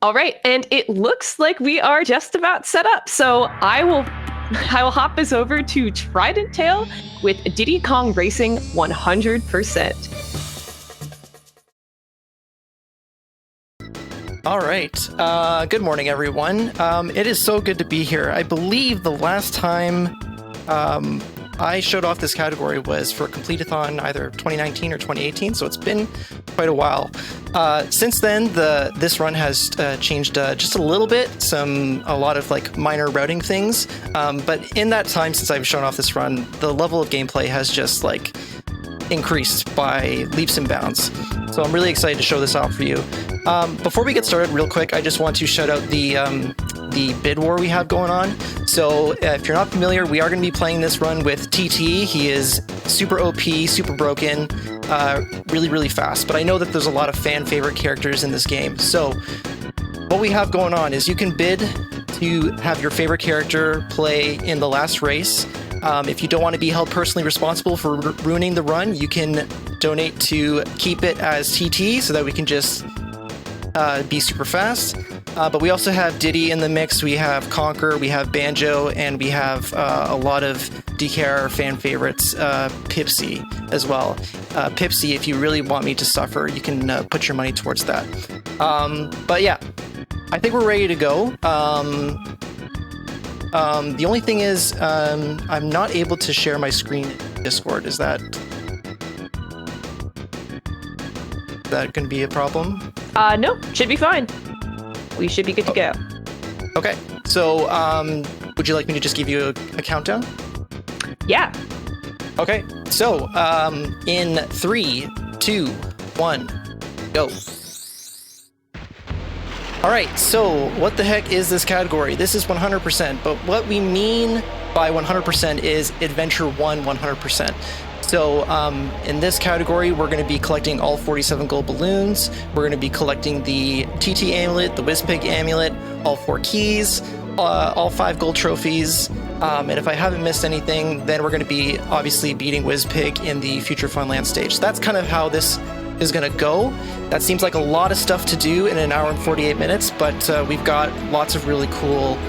All right, and it looks like we are just about set up. So I will hop us over to Tridenttail with Diddy Kong Racing 100%. All right. Good morning, everyone. It is so good to be here. I believe the last time I showed off this category was for Completithon, either 2019 or 2018, so it's been quite a while. Since then, this run has changed just a little bit, a lot of like minor routing things. But in that time since I've shown off this run, the level of gameplay has just like increased by leaps and bounds. So I'm really excited to show this off for you. Before we get started, real quick, I just want to shout out the bid war we have going on. So if you're not familiar, we are going to be playing this run with TT. He is super OP, super broken, really, really fast. But I know that there's a lot of fan favorite characters in this game. So what we have going on is you can bid to have your favorite character play in the last race. If you don't want to be held personally responsible for ruining the run, you can donate to keep it as TT so that we can just be super fast. But we also have Diddy in the mix, we have Conquer, we have Banjo, and we have a lot of DKR fan favorites, Pipsy as well. Pipsy, if you really want me to suffer, you can put your money towards that. But yeah, I think we're ready to go. The only thing is, I'm not able to share my screen in Discord. Is that going to be a problem? No, should be fine. We should be good to go. Okay, so would you like me to just give you a countdown? Yeah. Okay, so in 3, 2, 1, go. All right, so what the heck is this category? This is 100%, but what we mean by 100% is Adventure 1 100%. So in this category, we're going to be collecting all 47 gold balloons. We're going to be collecting the TT amulet, the Whizpig amulet, all 4 keys, all 5 gold trophies. And if I haven't missed anything, then we're going to be obviously beating Whizpig in the Future Funland stage. So that's kind of how this is going to go. That seems like a lot of stuff to do in an hour and 48 minutes, but we've got lots of really cool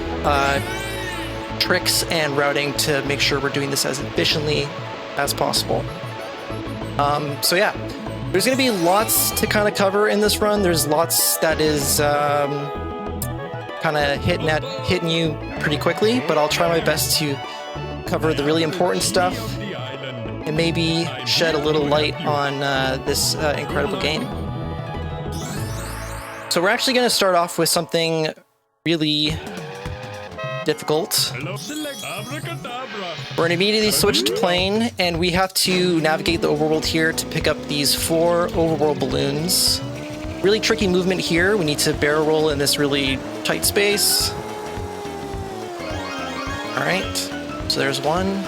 tricks and routing to make sure we're doing this as efficiently as possible. So yeah, there's going to be lots to kind of cover in this run. There's lots that is kind of hitting you pretty quickly, but I'll try my best to cover the really important stuff and maybe shed a little light on this incredible game. So we're actually going to start off with something really difficult. We're going to immediately switch to plane, and we have to navigate the overworld here to pick up these 4 overworld balloons. Really tricky movement here. We need to barrel roll in this really tight space. All right, so there's 1,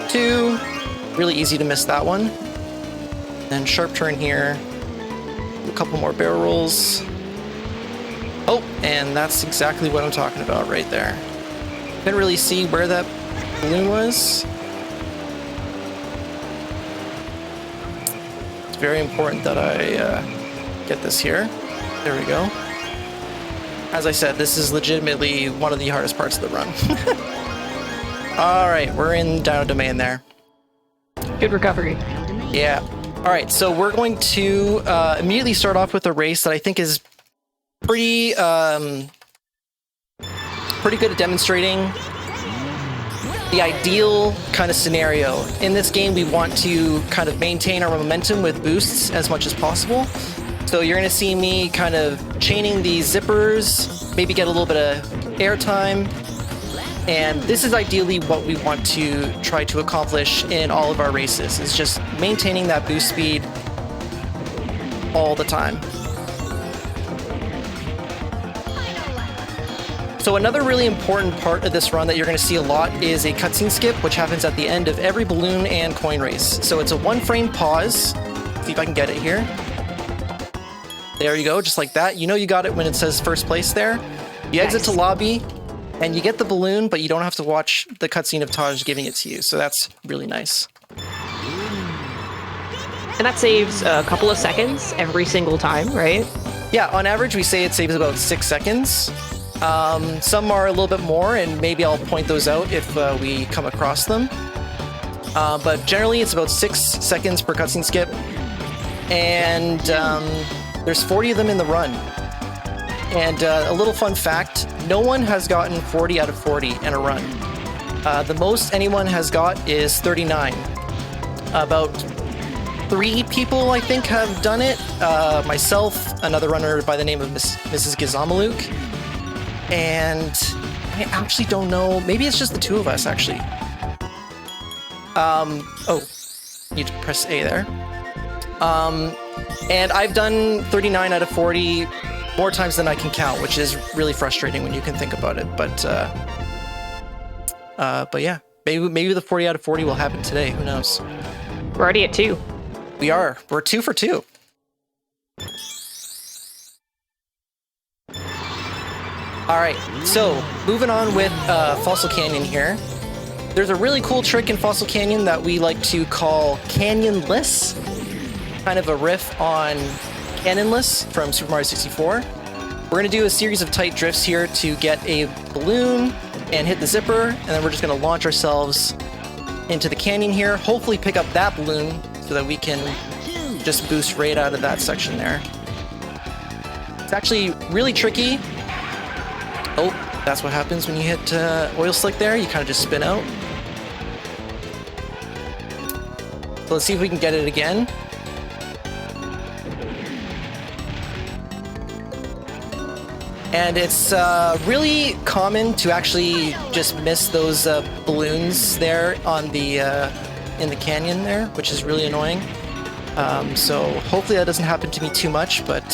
2, really easy to miss that one. Then sharp turn here, a couple more barrel rolls. Oh, and that's exactly what I'm talking about right there. Couldn't really see where that balloon was. It's very important that I get this here. There we go. As I said, this is legitimately one of the hardest parts of the run. All right, we're in Dino Domain there. Good recovery. Yeah. All right, so we're going to immediately start off with a race that I think is pretty good at demonstrating the ideal kind of scenario. In this game, we want to kind of maintain our momentum with boosts as much as possible. So you're going to see me kind of chaining these zippers, maybe get a little bit of airtime. And this is ideally what we want to try to accomplish in all of our races, is just maintaining that boost speed all the time. So another really important part of this run that you're going to see a lot is a cutscene skip, which happens at the end of every balloon and coin race. So it's a 1-frame pause. See if I can get it here. There you go, just like that. You know you got it when it says first place there. You exit to lobby, and you get the balloon, but you don't have to watch the cutscene of Taj giving it to you. So that's really nice. And that saves a couple of seconds every single time, right? Yeah, on average, we say it saves about 6 seconds. Some are a little bit more, and maybe I'll point those out if we come across them. But generally, it's about 6 seconds per cutscene skip. And there's 40 of them in the run. And a little fun fact, no one has gotten 40 out of 40 in a run. The most anyone has got is 39. About 3 people, I think, have done it. Myself, another runner by the name of Mrs. Gizamaluk. And I actually don't know. Maybe it's just the 2 of us, actually. Oh, need to press A there. And I've done 39 out of 40 more times than I can count, which is really frustrating when you can think about it. But yeah, maybe the 40 out of 40 will happen today. Who knows? We're already at 2. We are. We're 2 for 2. All right, so moving on with Fossil Canyon here. There's a really cool trick in Fossil Canyon that we like to call Canyonless. Kind of a riff on Cannonless from Super Mario 64. We're going to do a series of tight drifts here to get a balloon and hit the zipper, and then we're just going to launch ourselves into the canyon here, hopefully pick up that balloon so that we can just boost right out of that section there. It's actually really tricky. Oh, that's what happens when you hit oil slick there. You kind of just spin out. So let's see if we can get it again. And it's really common to actually just miss those balloons there on the in the canyon there, which is really annoying. So hopefully that doesn't happen to me too much, but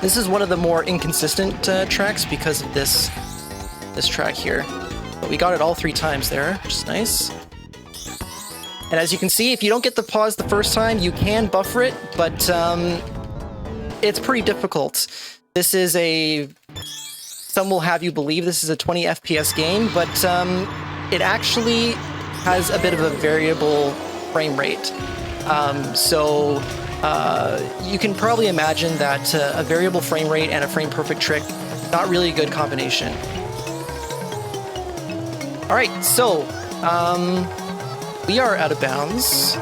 this is one of the more inconsistent tracks because of this track here. But we got it all 3 times there, which is nice. And as you can see, if you don't get the pause the first time, you can buffer it, but it's pretty difficult. This is some will have you believe this is a 20 FPS game, but it actually has a bit of a variable frame rate. So you can probably imagine that a variable frame rate and a frame perfect trick, not really a good combination. All right, so we are out of bounds.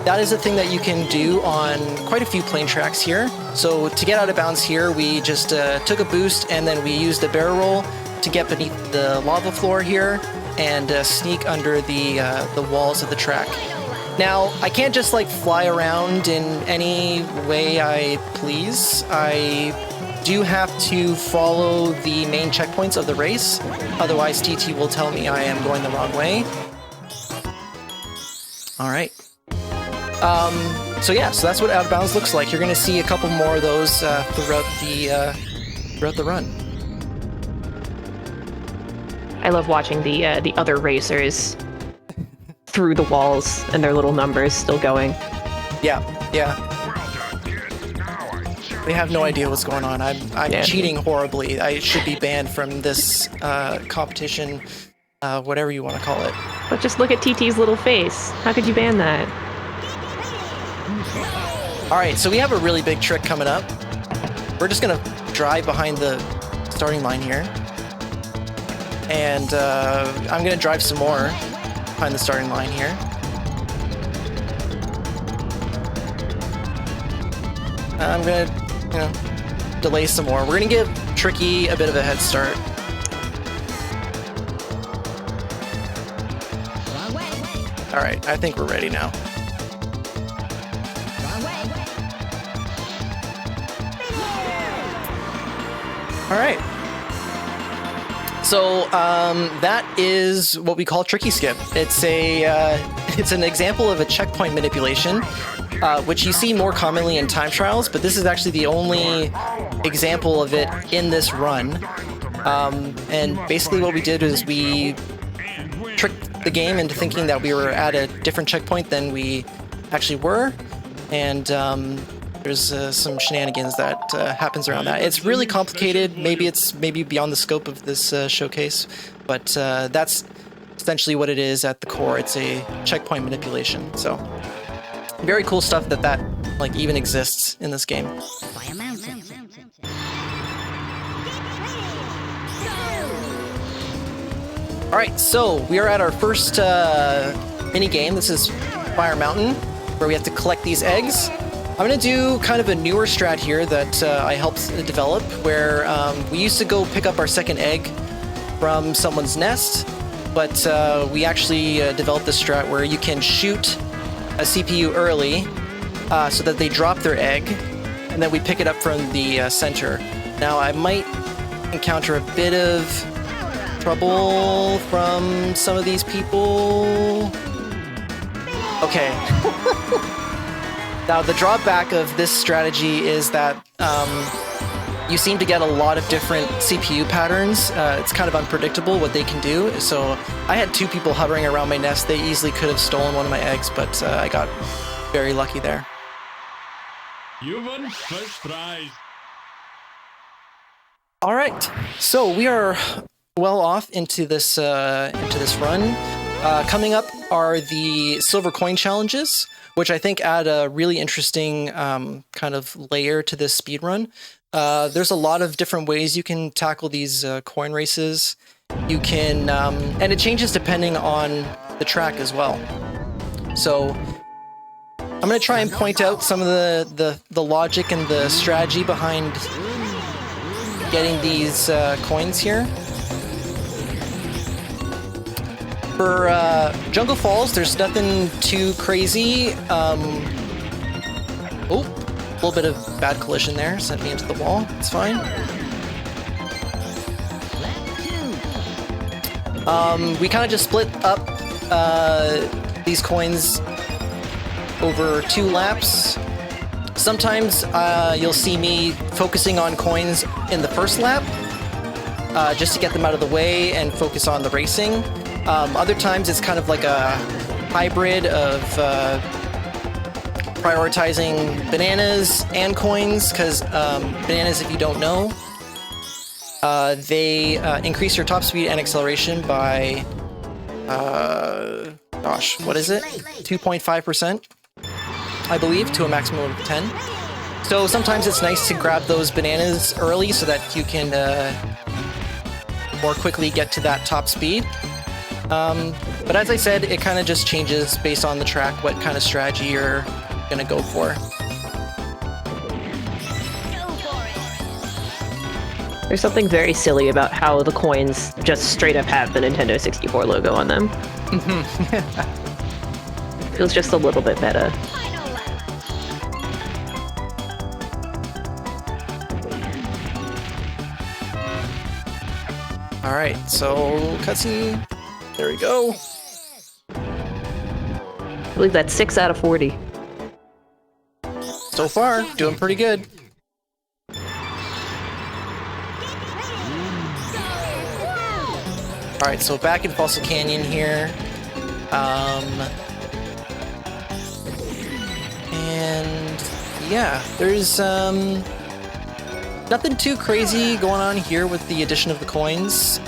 That is a thing that you can do on quite a few plane tracks here. So to get out of bounds here, we just took a boost and then we used a barrel roll to get beneath the lava floor here and sneak under the walls of the track. Now, I can't just like fly around in any way I please. I do have to follow the main checkpoints of the race. Otherwise, TT will tell me I am going the wrong way. All right. So yeah, so that's what out of bounds looks like. You're going to see a couple more of those throughout the run. I love watching the other racers through the walls and their little numbers still going. Yeah. They have no idea what's going on. I'm cheating horribly. I should be banned from this competition, whatever you want to call it. But just look at TT's little face. How could you ban that? All right, so we have a really big trick coming up. We're just gonna drive behind the starting line here. And I'm gonna drive some more behind the starting line here. I'm gonna, delay some more. We're gonna give Tricky a bit of a head start. All right, I think we're ready now. All right. So that is what we call tricky skip. It's an example of a checkpoint manipulation, which you see more commonly in time trials, but this is actually the only example of it in this run. And basically what we did is we tricked the game into thinking that we were at a different checkpoint than we actually were, and there's some shenanigans that happens around that. It's really complicated. Maybe beyond the scope of this showcase, but that's essentially what it is at the core. It's a checkpoint manipulation. So very cool stuff that like even exists in this game. All right, so we are at our first mini game. This is Fire Mountain, where we have to collect these eggs. I'm going to do kind of a newer strat here that I helped develop, where we used to go pick up our second egg from someone's nest, but we actually developed this strat where you can shoot a CPU early so that they drop their egg, and then we pick it up from the center. Now, I might encounter a bit of trouble from some of these people. Okay. Now, the drawback of this strategy is that you seem to get a lot of different CPU patterns. It's kind of unpredictable what they can do. So I had two people hovering around my nest. They easily could have stolen one of my eggs, but I got very lucky there. You won first prize. All right, so we are well off into this run. Coming up are the silver coin challenges, which I think add a really interesting kind of layer to this speed run. There's a lot of different ways you can tackle these coin races. You can, and it changes depending on the track as well. So I'm going to try and point out some of the logic and the strategy behind getting these coins here. For Jungle Falls, there's nothing too crazy. Oh, a little bit of bad collision there. Sent me into the wall. It's fine. We kind of just split up these coins over 2 laps. Sometimes you'll see me focusing on coins in the first lap, just to get them out of the way and focus on the racing. Other times it's kind of like a hybrid of prioritizing bananas and coins, because bananas, if you don't know, they increase your top speed and acceleration by, gosh, what is it? 2.5%, I believe, to a maximum of 10. So sometimes it's nice to grab those bananas early so that you can more quickly get to that top speed. But as I said, it kind of just changes based on the track, what kind of strategy you're gonna go for. There's something very silly about how the coins just straight up have the Nintendo 64 logo on them. Feels just a little bit meta. Alright, so cutscene. There we go. I believe that's 6 out of 40. So far, doing pretty good. Alright, so back in Fossil Canyon here. And yeah, there's nothing too crazy going on here with the addition of the coins.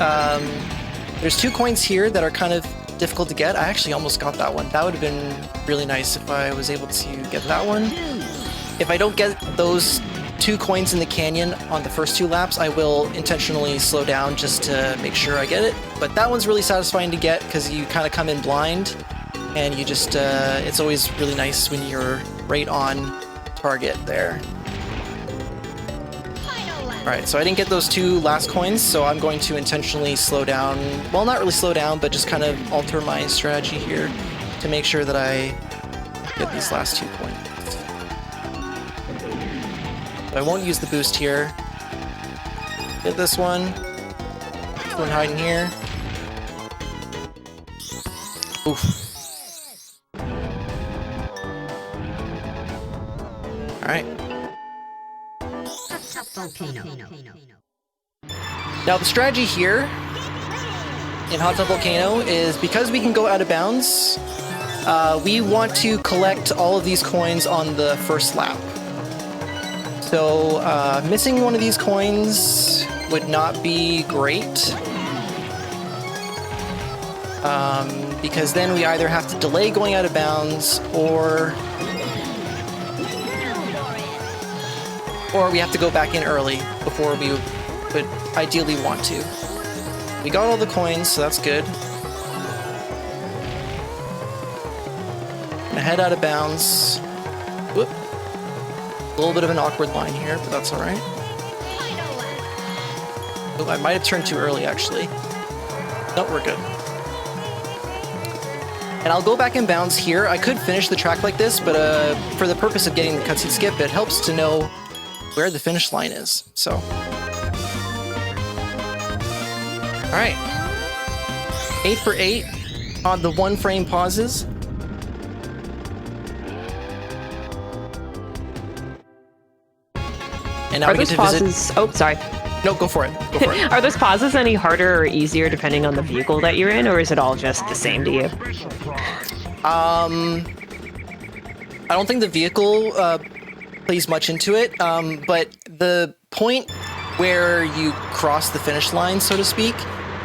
There's 2 coins here that are kind of difficult to get. I actually almost got that one. That would have been really nice if I was able to get that one. If I don't get those 2 coins in the canyon on the first 2 laps, I will intentionally slow down just to make sure I get it. But that one's really satisfying to get because you kind of come in blind, and you just, it's always really nice when you're right on target there. Alright, so I didn't get those 2 last coins, so I'm going to intentionally slow down. Well, not really slow down, but just kind of alter my strategy here to make sure that I get these last 2 coins. So I won't use the boost here. Get this one. This one hiding here. Oof. Alright. Now the strategy here in Hot Tub Volcano is, because we can go out of bounds, we want to collect all of these coins on the first lap. So missing one of these coins would not be great, because then we either have to delay going out of bounds, or we have to go back in early before we would ideally want to. We got all the coins, so that's good. Gonna head out of bounds. Whoop. A little bit of an awkward line here, but that's alright. Oh, I might have turned too early, actually. No, we're good. And I'll go back in bounds here. I could finish the track like this, but for the purpose of getting the cutscene skip, it helps to know where the finish line is. So, all right, 8 for 8 on the 1 frame pauses. And now Are we those get to visit. pauses? Oh, sorry. No, go for it. Go for it. Are those pauses any harder or easier depending on the vehicle that you're in, or is it all just the same to you? I don't think the vehicle plays much into it, but the point where you cross the finish line, so to speak,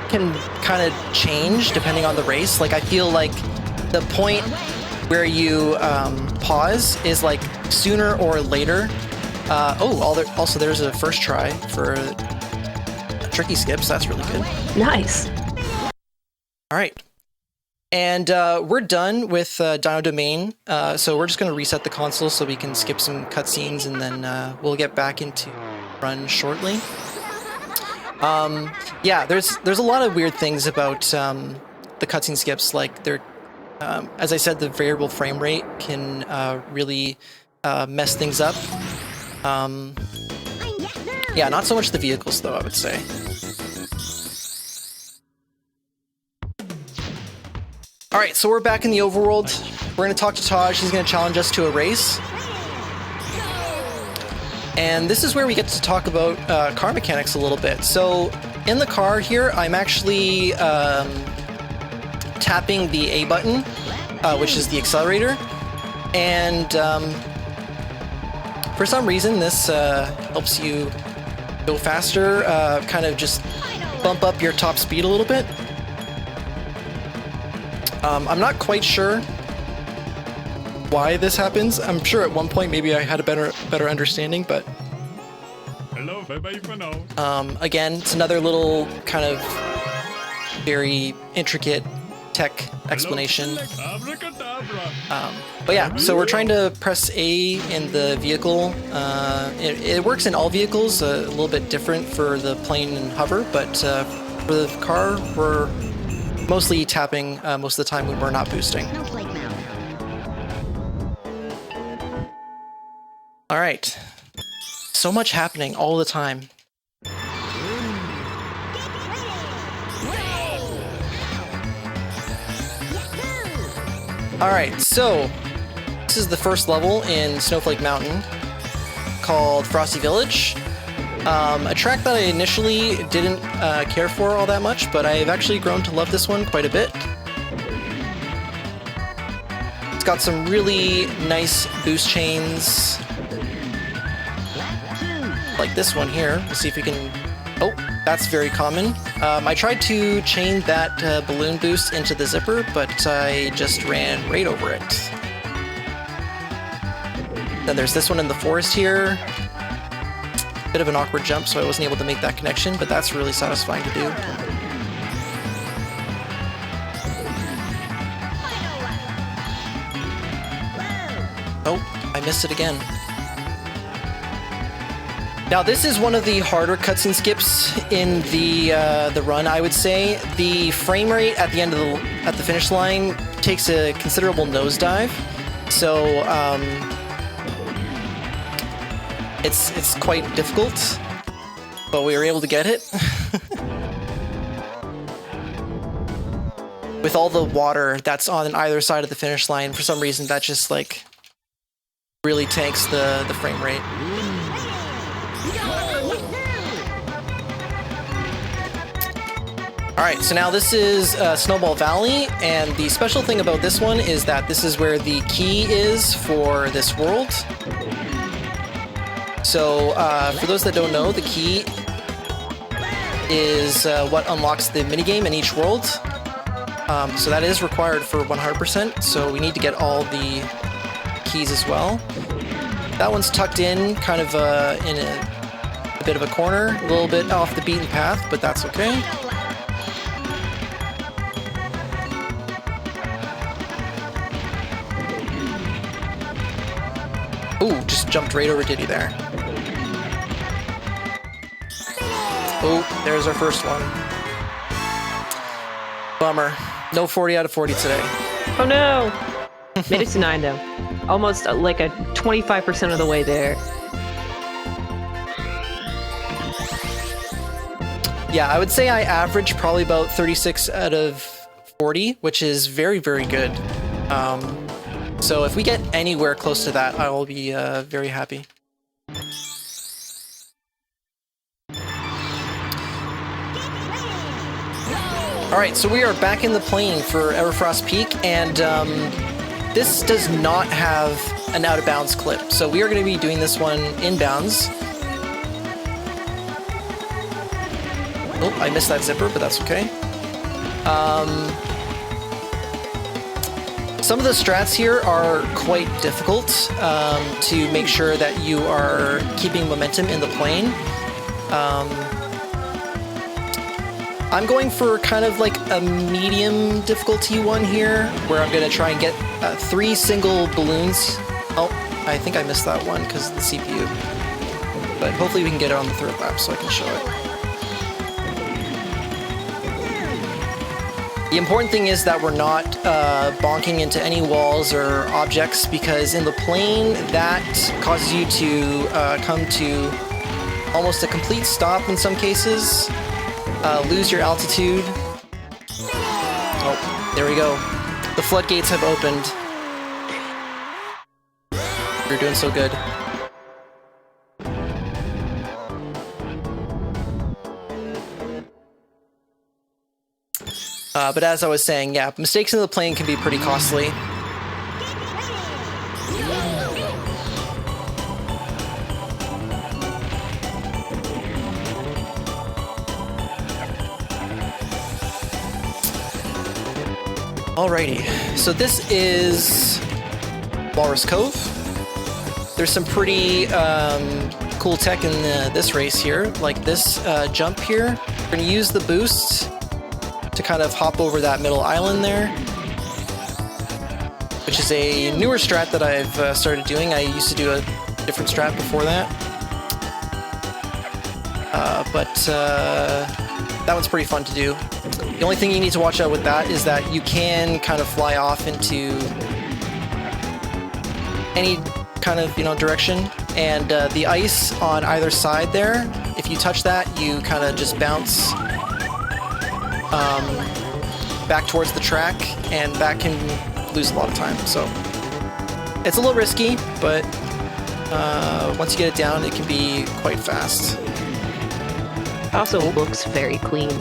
can kind of change depending on the race. Like, I feel like the point where you pause is like sooner or later. Also there's a first try for tricky skips. That's really good. Nice. All right. And we're done with Dino Domain, so we're just going to reset the console so we can skip some cutscenes, and then we'll get back into run shortly. Yeah, there's a lot of weird things about the cutscene skips. Like, they're, as I said, the variable frame rate can really mess things up. Yeah, not so much the vehicles, though, I would say. Alright, so we're back in the overworld. We're going to talk to Taj. He's going to challenge us to a race. And this is where we get to talk about car mechanics a little bit. So, in the car here, I'm actually tapping the A button, which is the accelerator. And for some reason, this helps you go faster, kind of just bump up your top speed a little bit. I'm not quite sure why this happens. I'm sure at one point maybe I had a better understanding, but Hello, bye-bye for now. again, it's another little kind of very intricate tech explanation. Abracadabra. But yeah, so we're trying to press A in the vehicle. It works in all vehicles, a little bit different for the plane and hover, but for the car, we're mostly tapping most of the time when we're not boosting. All right. So much happening all the time. All right, so this is the first level in Snowflake Mountain called Frosty Village. A track that I initially didn't care for all that much, but I've actually grown to love this one quite a bit. It's got some really nice boost chains, like this one here. Let's see if we can... Oh, that's very common. I tried to chain that balloon boost into the zipper, but I just ran right over it. Then there's this one in the forest here. Bit of an awkward jump, so I wasn't able to make that connection, but that's really satisfying to do. Oh, I missed it again. Now this is one of the harder cutscene skips in the run, I would say. The frame rate at the end of at the finish line takes a considerable nosedive, so it's quite difficult, but we were able to get it. With all the water that's on either side of the finish line, for some reason that just like really tanks the frame rate. Alright, so now this is Snowball Valley, and the special thing about this one is that this is where the key is for this world. So, for those that don't know, the key is what unlocks the minigame in each world. So that is required for 100%, so we need to get all the keys as well. That one's tucked in, kind of in a bit of a corner, a little bit off the beaten path, but that's okay. Ooh, just jumped right over Diddy there. Oh, there's our first one. Bummer. No 40 out of 40 today. Oh no! Made it to 9 though. Almost like a 25% of the way there. Yeah, I would say I average probably about 36 out of 40, which is very, very good. So if we get anywhere close to that, I will be very happy. Alright, so we are back in the plane for Everfrost Peak, and this does not have an out-of-bounds clip, so we are going to be doing this one inbounds. Oh, I missed that zipper, but that's okay. Some of the strats here are quite difficult to make sure that you are keeping momentum in the plane. I'm going for kind of like a medium difficulty one here, where I'm going to try and get 3 single balloons. Oh, I think I missed that one because of the CPU. But hopefully we can get it on the 3rd lap so I can show it. The important thing is that we're not bonking into any walls or objects, because in the plane that causes you to come to almost a complete stop in some cases. Lose your altitude. Oh, there we go. The floodgates have opened. You're doing so good. But as I was saying, yeah, mistakes in the plane can be pretty costly. Alrighty, so this is Walrus Cove. There's some pretty cool tech in this race here, like this jump here. We're going to use the boost to kind of hop over that middle island there, which is a newer strat that I've started doing. I used to do a different strat before that. But that one's pretty fun to do. The only thing you need to watch out with that is that you can kind of fly off into any kind of, direction, and the ice on either side there, if you touch that, you kind of just bounce back towards the track, and that can lose a lot of time. So it's a little risky, but once you get it down, it can be quite fast. Also looks very clean.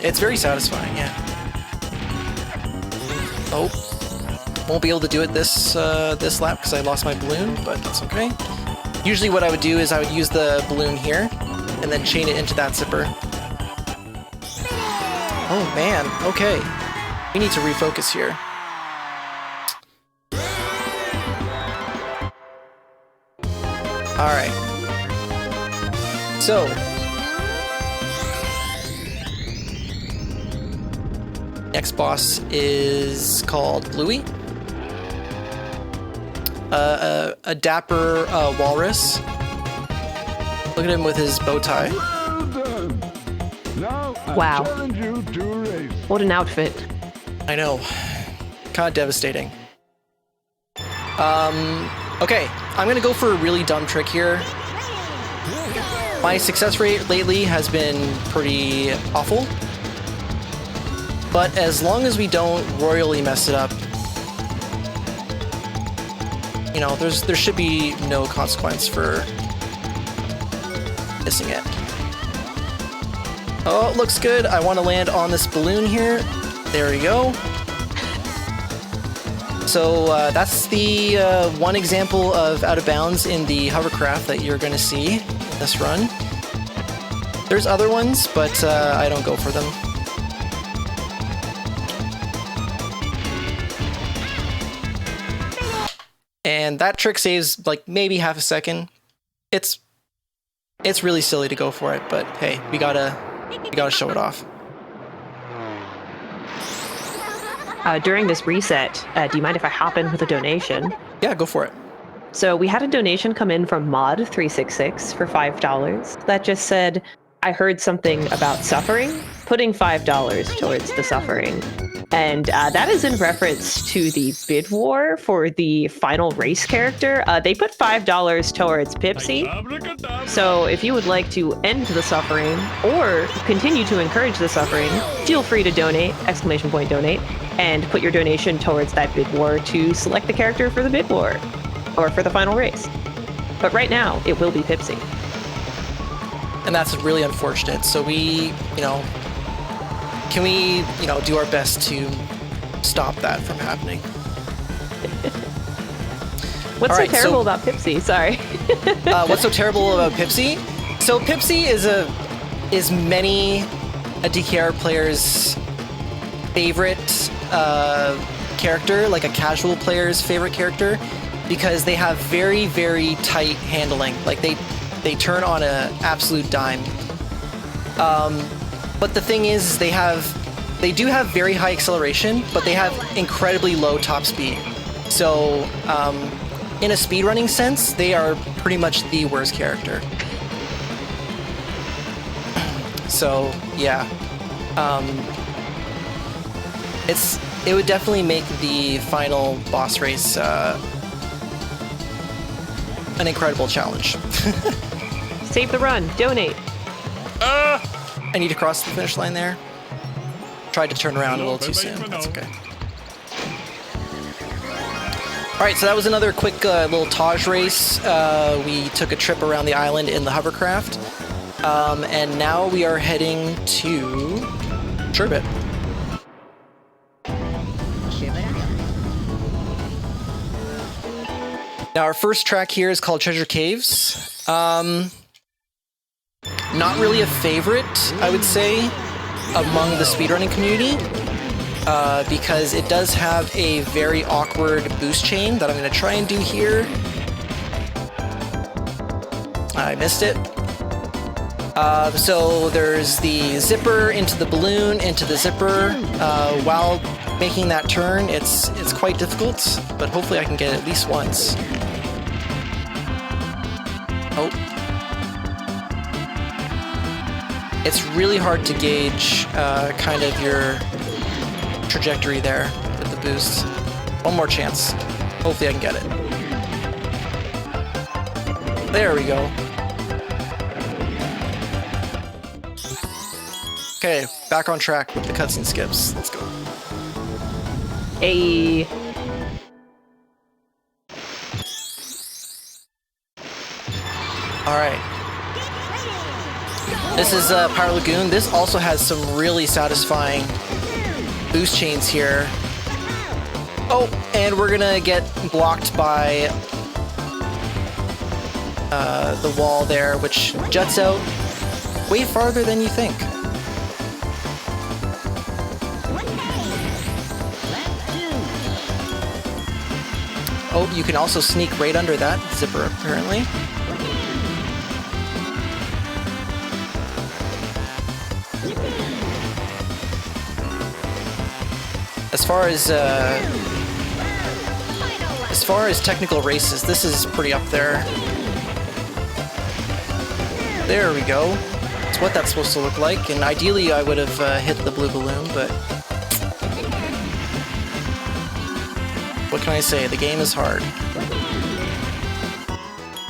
It's very satisfying, yeah. Oh, won't be able to do it this lap because I lost my balloon, but that's okay. Usually what I would do is I would use the balloon here and then chain it into that zipper. Oh man, okay. We need to refocus here. Alright. So, next boss is called Bluey. A dapper walrus. Look at him with his bow tie. Wow. What an outfit. I know. Kind of devastating. Okay, I'm gonna go for a really dumb trick here. My success rate lately has been pretty awful. But as long as we don't royally mess it up, there should be no consequence for missing it. Oh, it looks good. I want to land on this balloon here. There we go. So that's the one example of out of bounds in the hovercraft that you're going to see in this run. There's other ones, but I don't go for them. And that trick saves like maybe half a second. It's really silly to go for it, but hey, we gotta show it off. During this reset, do you mind if I hop in with a donation? Yeah, go for it. So we had a donation come in from Mod366 for $5 that just said, I heard something about suffering, putting $5 towards the suffering. And that is in reference to the bid war for the final race character. They put $5 towards Pipsy. So if you would like to end the suffering or continue to encourage the suffering, feel free to donate, ! Donate, and put your donation towards that bid war to select the character for the bid war or for the final race. But right now, it will be Pipsy. And that's really unfortunate. So we, can we, do our best to stop that from happening? What's so terrible about Pipsy? Sorry. What's so terrible about Pipsy? So Pipsy is many a DKR player's favorite character, like a casual player's favorite character, because they have very, very tight handling. Like they turn on an absolute dime. But the thing is, they do have very high acceleration, but they have incredibly low top speed. So, in a speedrunning sense, they are pretty much the worst character. So, yeah. It would definitely make the final boss race an incredible challenge. Save the run. Donate. I need to cross the finish line there. Tried to turn around a little too soon. That's okay. Alright, so that was another quick little Taj race. We took a trip around the island in the hovercraft. And now we are heading to Sherbet. Now our first track here is called Treasure Caves. Not really a favorite, I would say, among the speedrunning community, because it does have a very awkward boost chain that I'm going to try and do here. I missed it. So there's the zipper into the balloon, into the zipper. While making that turn, it's quite difficult, but hopefully I can get it at least once. Oh. It's really hard to gauge kind of your trajectory there with the boost. One more chance. Hopefully I can get it. There we go. Okay, back on track with the cutscene skips. Let's go. Hey. Alright. This is Pyro Lagoon. This also has some really satisfying boost chains here. Oh, and we're gonna get blocked by the wall there, which juts out way farther than you think. Oh, you can also sneak right under that zipper, apparently. As far as technical races, this is pretty up there. There we go. That's what that's supposed to look like, and ideally I would have hit the blue balloon, but what can I say? The game is hard.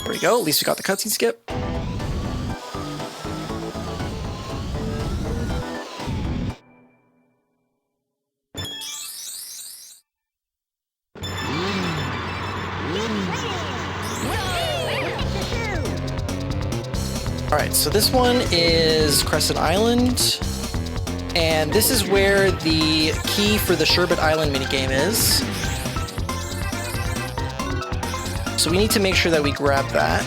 There we go. At least we got the cutscene skip. Alright, so this one is Crescent Island, and this is where the key for the Sherbet Island minigame is. So we need to make sure that we grab that.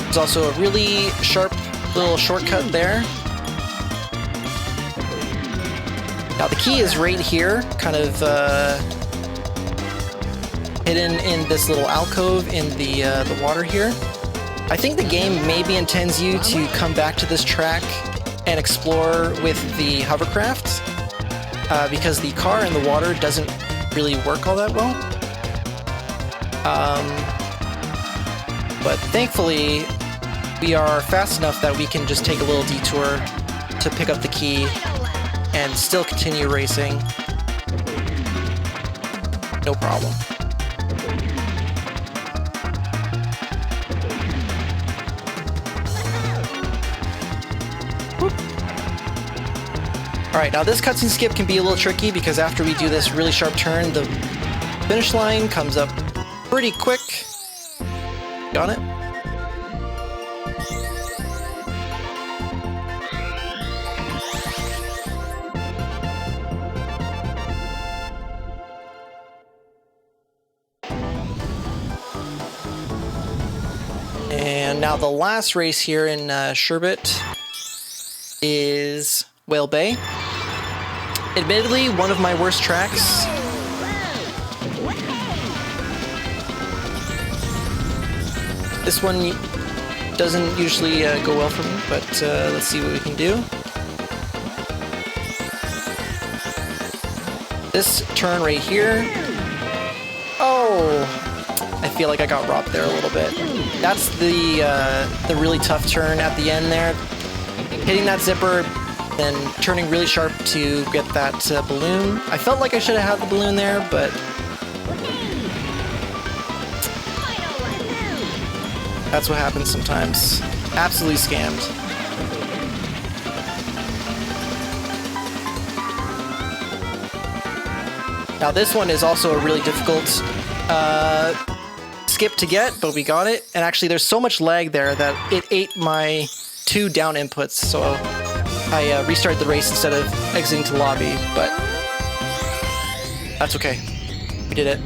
There's also a really sharp little shortcut there. Now the key is right here, kind of hidden in this little alcove in the water here. I think the game maybe intends you to come back to this track and explore with the hovercraft. because the car in the water doesn't really work all that well. But thankfully, we are fast enough that we can just take a little detour to pick up the key and still continue racing. No problem. Alright, now this cutscene skip can be a little tricky because after we do this really sharp turn, the finish line comes up pretty quick. Got it? And now the last race here in Sherbet is Whale Bay. Admittedly, one of my worst tracks. This one doesn't usually go well for me, but let's see what we can do. This turn right here. Oh, I feel like I got robbed there a little bit. That's the really tough turn at the end there. Hitting that zipper, then turning really sharp to get that balloon. I felt like I should have had the balloon there, but that's what happens sometimes. Absolutely scammed. Now this one is also a really difficult skip to get, but we got it. And actually there's so much lag there that it ate my 2 down inputs, so I restarted the race instead of exiting to lobby, but that's okay. We did it.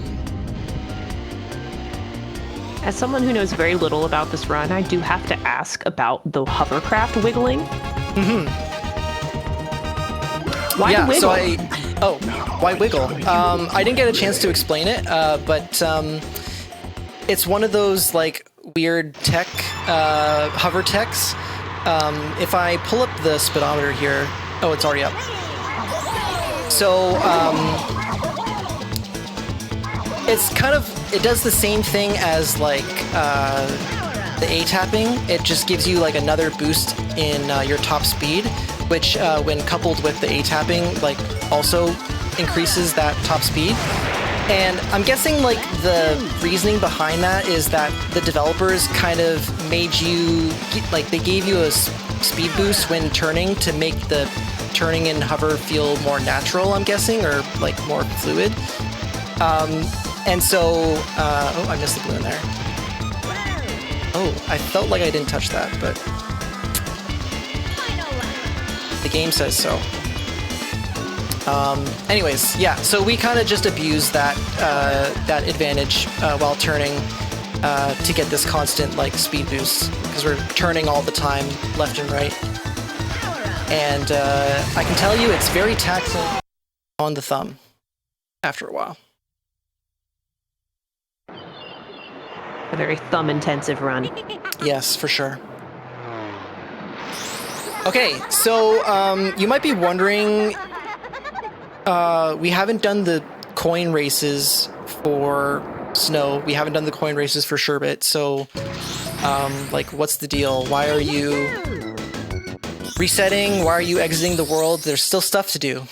As someone who knows very little about this run, I do have to ask about the hovercraft wiggling. Mm-hmm. Why yeah, wiggle? Why wiggle? I didn't get a chance to explain it, but it's one of those like weird tech, hover techs. If I pull up the speedometer here, oh, it's already up. So, it's kind of, it does the same thing as like the A-tapping. It just gives you like another boost in your top speed, which when coupled with the A-tapping, like also increases that top speed. And I'm guessing like the reasoning behind that is that the developers kind of made you, like they gave you a speed boost when turning to make the turning and hover feel more natural, I'm guessing, or like more fluid. And so, oh, I missed the balloon there. Oh, I felt like I didn't touch that, but the game says so. Anyways, yeah, so we kind of just abuse that that advantage while turning to get this constant like speed boost because we're turning all the time left and right. And I can tell you it's very taxing on the thumb after a while. A very thumb-intensive run. Yes, for sure. Okay, so you might be wondering, we haven't done the coin races for Snow. We haven't done the coin races for Sherbet. So, like, what's the deal? Why are you resetting? Why are you exiting the world? There's still stuff to do.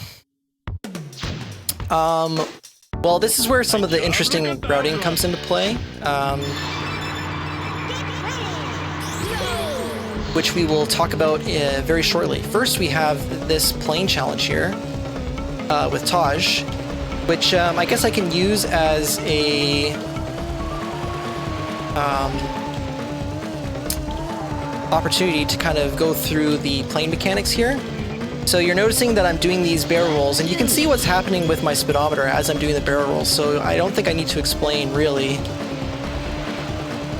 Well, this is where some of the interesting routing comes into play, which we will talk about very shortly. First, we have this plane challenge here with Taj, which I guess I can use as a opportunity to kind of go through the plane mechanics here. So you're noticing that I'm doing these barrel rolls, and you can see what's happening with my speedometer as I'm doing the barrel rolls, so I don't think I need to explain, really,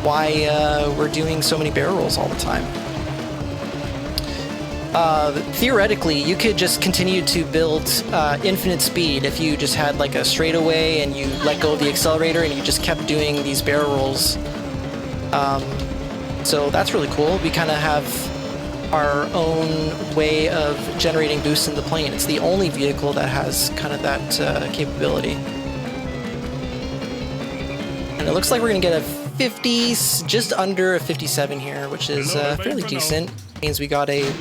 why we're doing so many barrel rolls all the time. Theoretically, you could just continue to build infinite speed if you just had like a straightaway and you let go of the accelerator and you just kept doing these barrel rolls. So that's really cool. We kind of have our own way of generating boosts in the plane. It's the only vehicle that has kind of that capability. And it looks like we're going to get a 50, just under a 57 here, which is fairly decent. Means we got a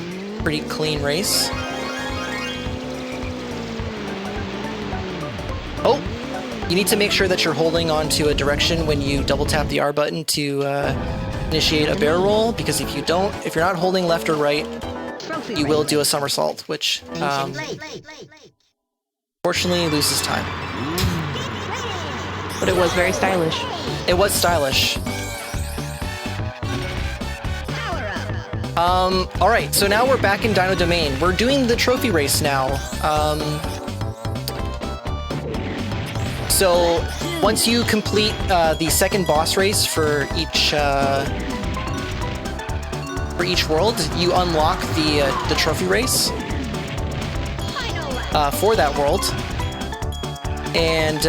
pretty clean race. Oh! You need to make sure that you're holding onto a direction when you double tap the R button to initiate a barrel roll, because if you don't, if you're not holding left or right, you will do a somersault, which fortunately loses time. But it was very stylish. It was stylish. Alright, so now we're back in Dino Domain. We're doing the trophy race now. So once you complete the second boss race for each world, you unlock the trophy race for that world. And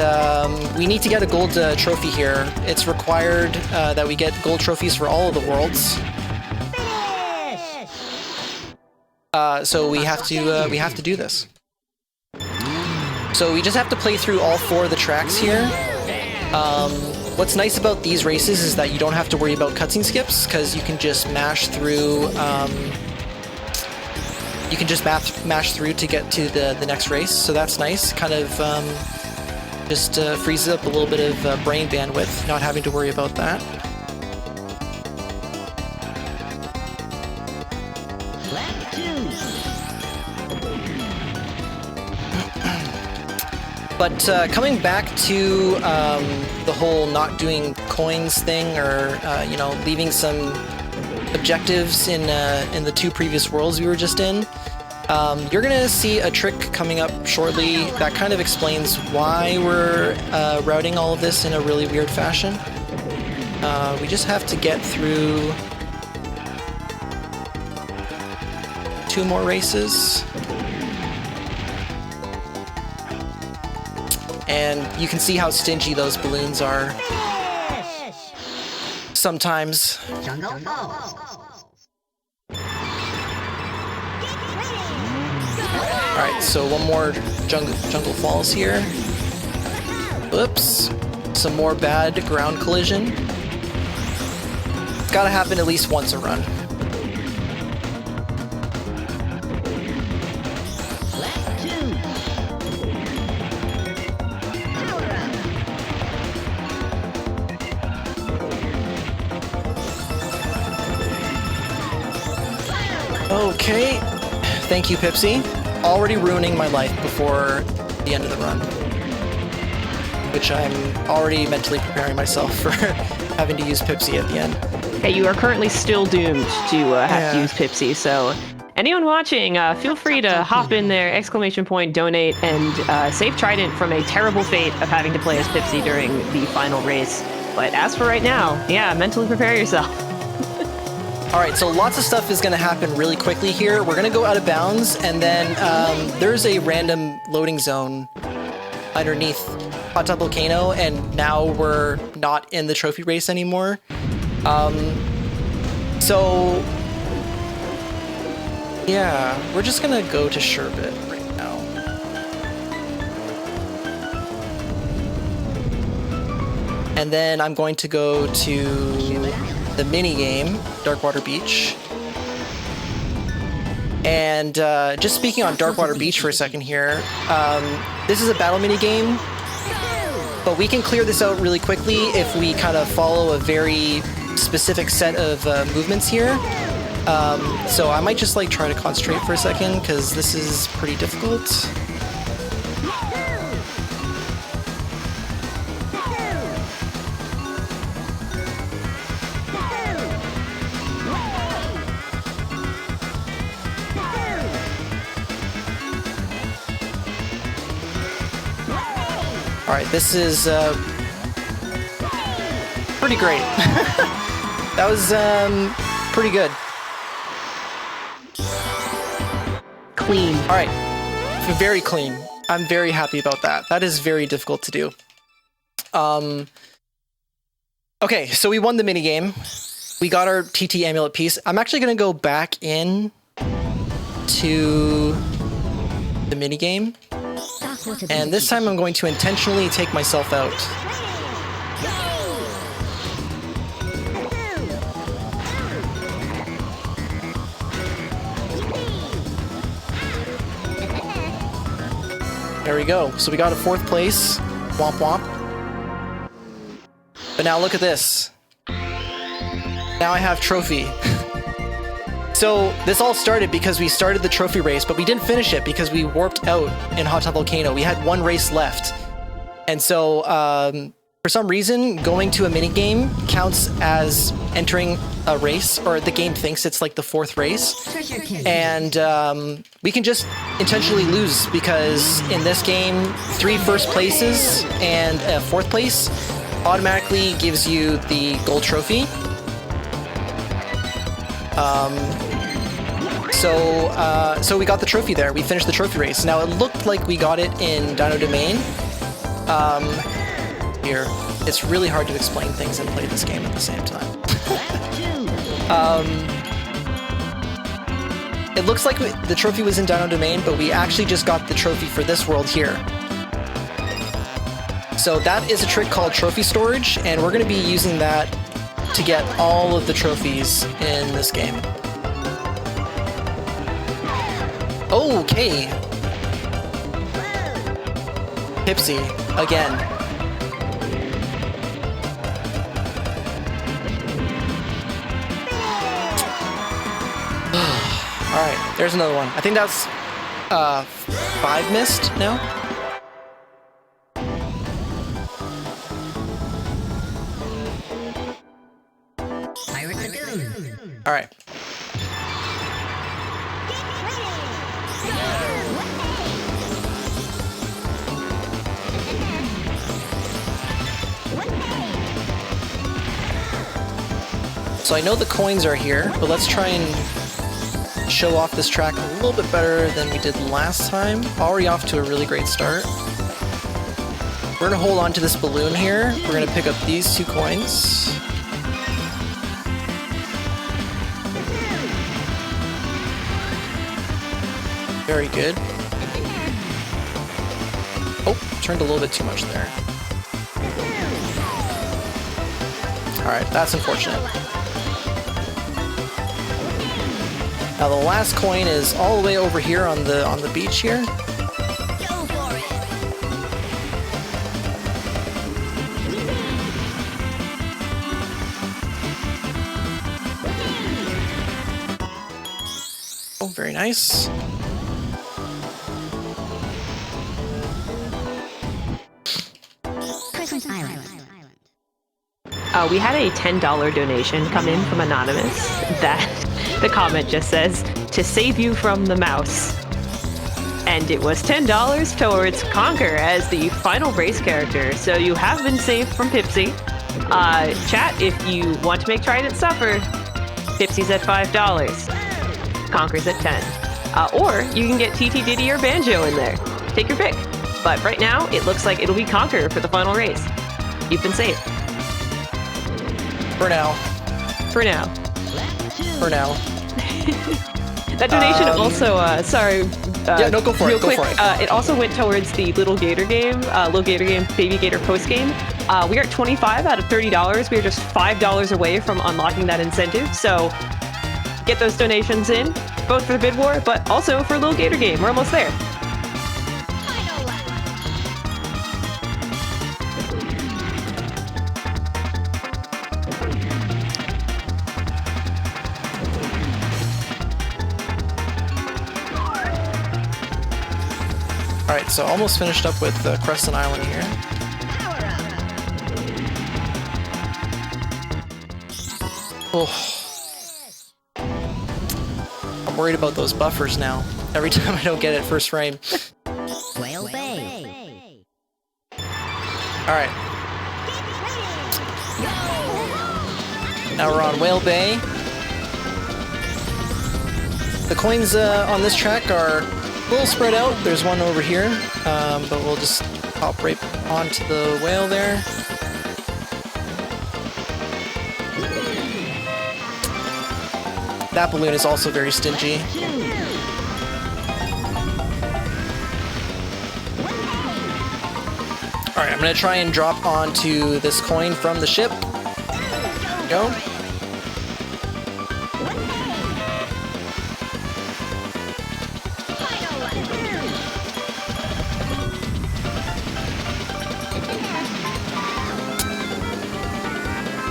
we need to get a gold trophy here. It's required that we get gold trophies for all of the worlds. So we have to do this. So we just have to play through all 4 of the tracks here. What's nice about these races is that you don't have to worry about cutscene skips, because you can just mash through. You can just mash through to get to the next race. So that's nice. Kind of just frees up a little bit of brain bandwidth, not having to worry about that. But coming back to the whole not doing coins thing, or you know, leaving some objectives in the 2 previous worlds we were just in, you're gonna see a trick coming up shortly that kind of explains why we're routing all of this in a really weird fashion. We just have to get through 2 more races. And you can see how stingy those balloons are sometimes. Alright, so one more jungle falls here. Oops. Some more bad ground collision. It's gotta happen at least once a run. Okay, thank you, Pipsy. Already ruining my life before the end of the run. Which I'm already mentally preparing myself for having to use Pipsy at the end. Hey, you are currently still doomed to have to use Pipsy, so anyone watching, feel free to hop in there, ! Donate, and save Trident from a terrible fate of having to play as Pipsy during the final race. But as for right now, yeah, mentally prepare yourself. Alright, so lots of stuff is going to happen really quickly here. We're going to go out of bounds, and then there's a random loading zone underneath Hot Tub Volcano, and now we're not in the trophy race anymore. So yeah, we're just going to go to Sherbet right now. And then I'm going to go to the mini game, Darkwater Beach. And just speaking on Darkwater Beach for a second here, this is a battle mini game, but we can clear this out really quickly if we kind of follow a very specific set of movements here. So I might just like try to concentrate for a second, because this is pretty difficult. Alright, this is pretty great. That was pretty good. Clean. Alright, very clean. I'm very happy about that. That is very difficult to do. Okay, so we won the minigame. we got our TT amulet piece. I'm actually going to go back in to the minigame. And this time I'm going to intentionally take myself out. There we go. So we got a 4th place. Womp womp. But now look at this. Now I have trophy. So this all started because we started the trophy race, but we didn't finish it because we warped out in Hot Tub Volcano. We had 1 race left. And so for some reason, going to a minigame counts as entering a race, or the game thinks it's like the 4th race. And we can just intentionally lose because in this game, 3 first places and a 4th place automatically gives you the gold trophy. So we got the trophy there. We finished the trophy race. Now it looked like we got it in Dino Domain. Here, it's really hard to explain things and play this game at the same time. It looks like the trophy was in Dino Domain, but we actually just got the trophy for this world here. So that is a trick called trophy storage, and we're going to be using that to get all of the trophies in this game. Okay. Pipsy, again. Alright, there's another one. I think that's 5 missed now. Alright. So I know the coins are here, but let's try and show off this track a little bit better than we did last time. Already off to a really great start. We're gonna hold on to this balloon here. We're gonna pick up these 2 coins. Very good. Oh, turned a little bit too much there. Alright, that's unfortunate. Now the last coin is all the way over here on the beach here. Go for it. Oh, very nice. Christmas Island. We had a $10 donation come in from Anonymous that the comment just says, to save you from the mouse. And it was $10 towards Conquer as the final race character, so you have been saved from Pipsy. Chat, if you want to make Trident suffer, Pipsy's at $5. Conquer's at 10. Or you can get TT, Diddy, or Banjo in there. Take your pick. But right now, it looks like it'll be Conquer for the final race. You've been saved. For now. For now. For now. That donation also, sorry. Yeah, no, go for real it. Quick, Go for it. It also went towards the Little Gator game, Baby Gator post game. We are at 25 out of $30. We are just $5 away from unlocking that incentive. So get those donations in, both for the bid war, but also for Little Gator game. We're almost there. Alright, so almost finished up with Crescent Island here. Oh. I'm worried about those buffers now. Every time I don't get it first frame. Whale Bay. Alright. Now we're on Whale Bay. The coins on this track are a little spread out. There's one over here, but we'll just hop right onto the whale there. that balloon is also very stingy. Alright, I'm gonna try and drop onto this coin from the ship. There we go.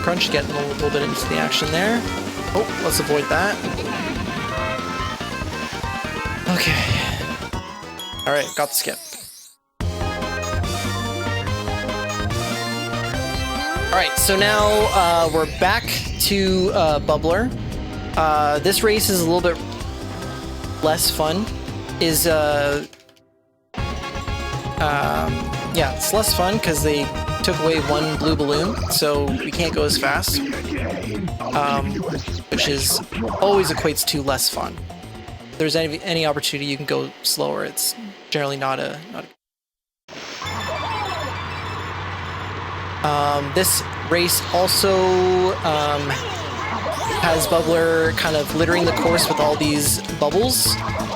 Crunch getting a little bit into the action there. Oh, let's avoid that. Okay. Alright, got the skip. Alright, so now we're back to Bubbler. This race is a little bit less fun. Yeah, it's less fun because they took away one blue balloon, so we can't go as fast, which is always equates to less fun. If there's any opportunity you can go slower, it's generally not a this race also has Bubbler kind of littering the course with all these bubbles,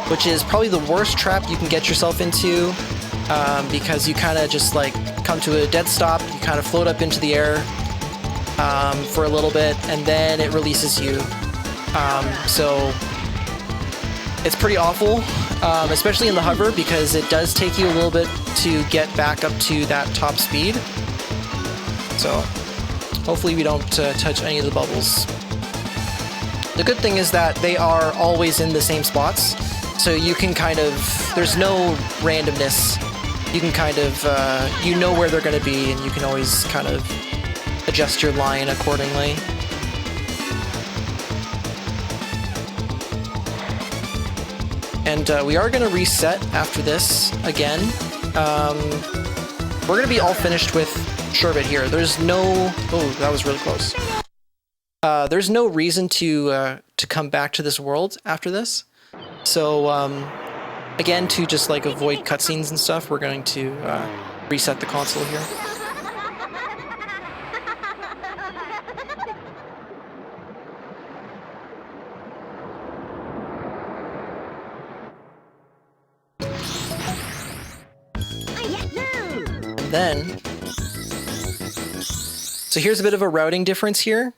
which is probably the worst trap you can get yourself into, because you kind of just like come to a dead stop, you kind of float up into the air for a little bit, and then it releases you. So it's pretty awful, especially in the hover, because it does take you a little bit to get back up to that top speed. So hopefully we don't touch any of the bubbles. The good thing is that they are always in the same spots, so you can kind of, there's no randomness. You can kind of, you know where they're going to be, and you can always kind of adjust your line accordingly. And we are going to reset after this again. We're going to be all finished with Sherbet here. There's no... Oh, that was really close. There's no reason to come back to this world after this. So, again, to just like avoid cutscenes and stuff, we're going to reset the console here. And then, so here's a bit of a routing difference here.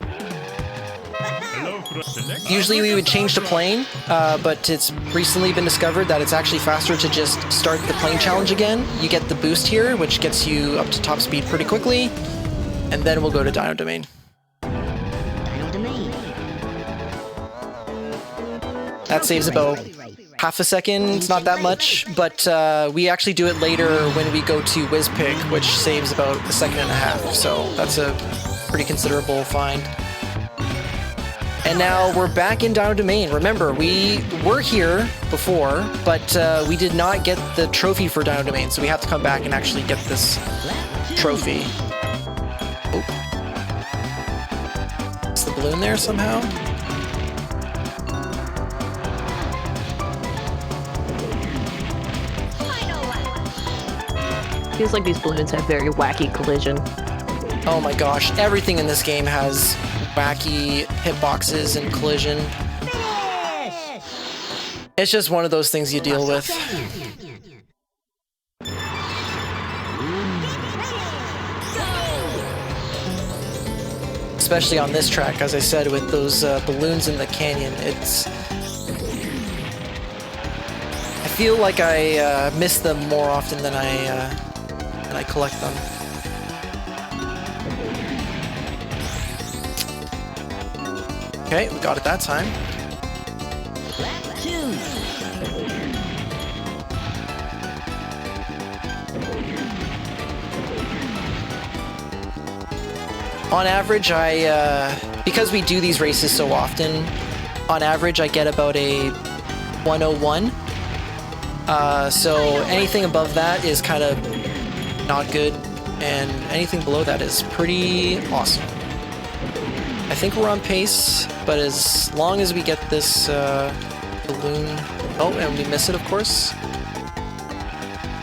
Usually we would change to plane, but it's recently been discovered that it's actually faster to just start the plane challenge again. You get the boost here, which gets you up to top speed pretty quickly, and then we'll go to Dino Domain. That saves about half a second. It's not that much, but we actually do it later when we go to WizPick, which saves about a second and a half, so that's a pretty considerable find. And now we're back in Dino Domain. Remember, we were here before, but we did not get the trophy for Dino Domain, so we have to come back and actually get this trophy. Oh. Is the balloon there somehow? Feels like these balloons have very wacky collision. Oh my gosh, everything in this game has wacky hitboxes and collision. It's just one of those things you deal with. Especially on this track, as I said, with those balloons in the canyon, it's... I feel like I miss them more often than I collect them. Okay, we got it that time. On average, because we do these races so often, on average I get about a 101. So anything above that is kind of not good, and anything below that is pretty awesome. I think we're on pace, but as long as we get this balloon... Oh, and we miss it, of course.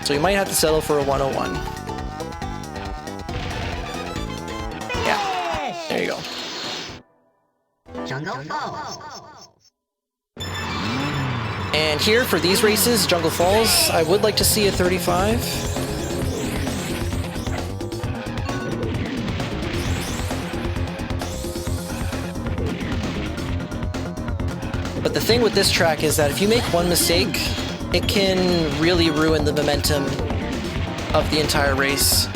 So we might have to settle for a 101. Yeah, there you go. Jungle Falls. And here for these races, Jungle Falls, I would like to see a 35. But the thing with this track is that if you make one mistake, it can really ruin the momentum of the entire race.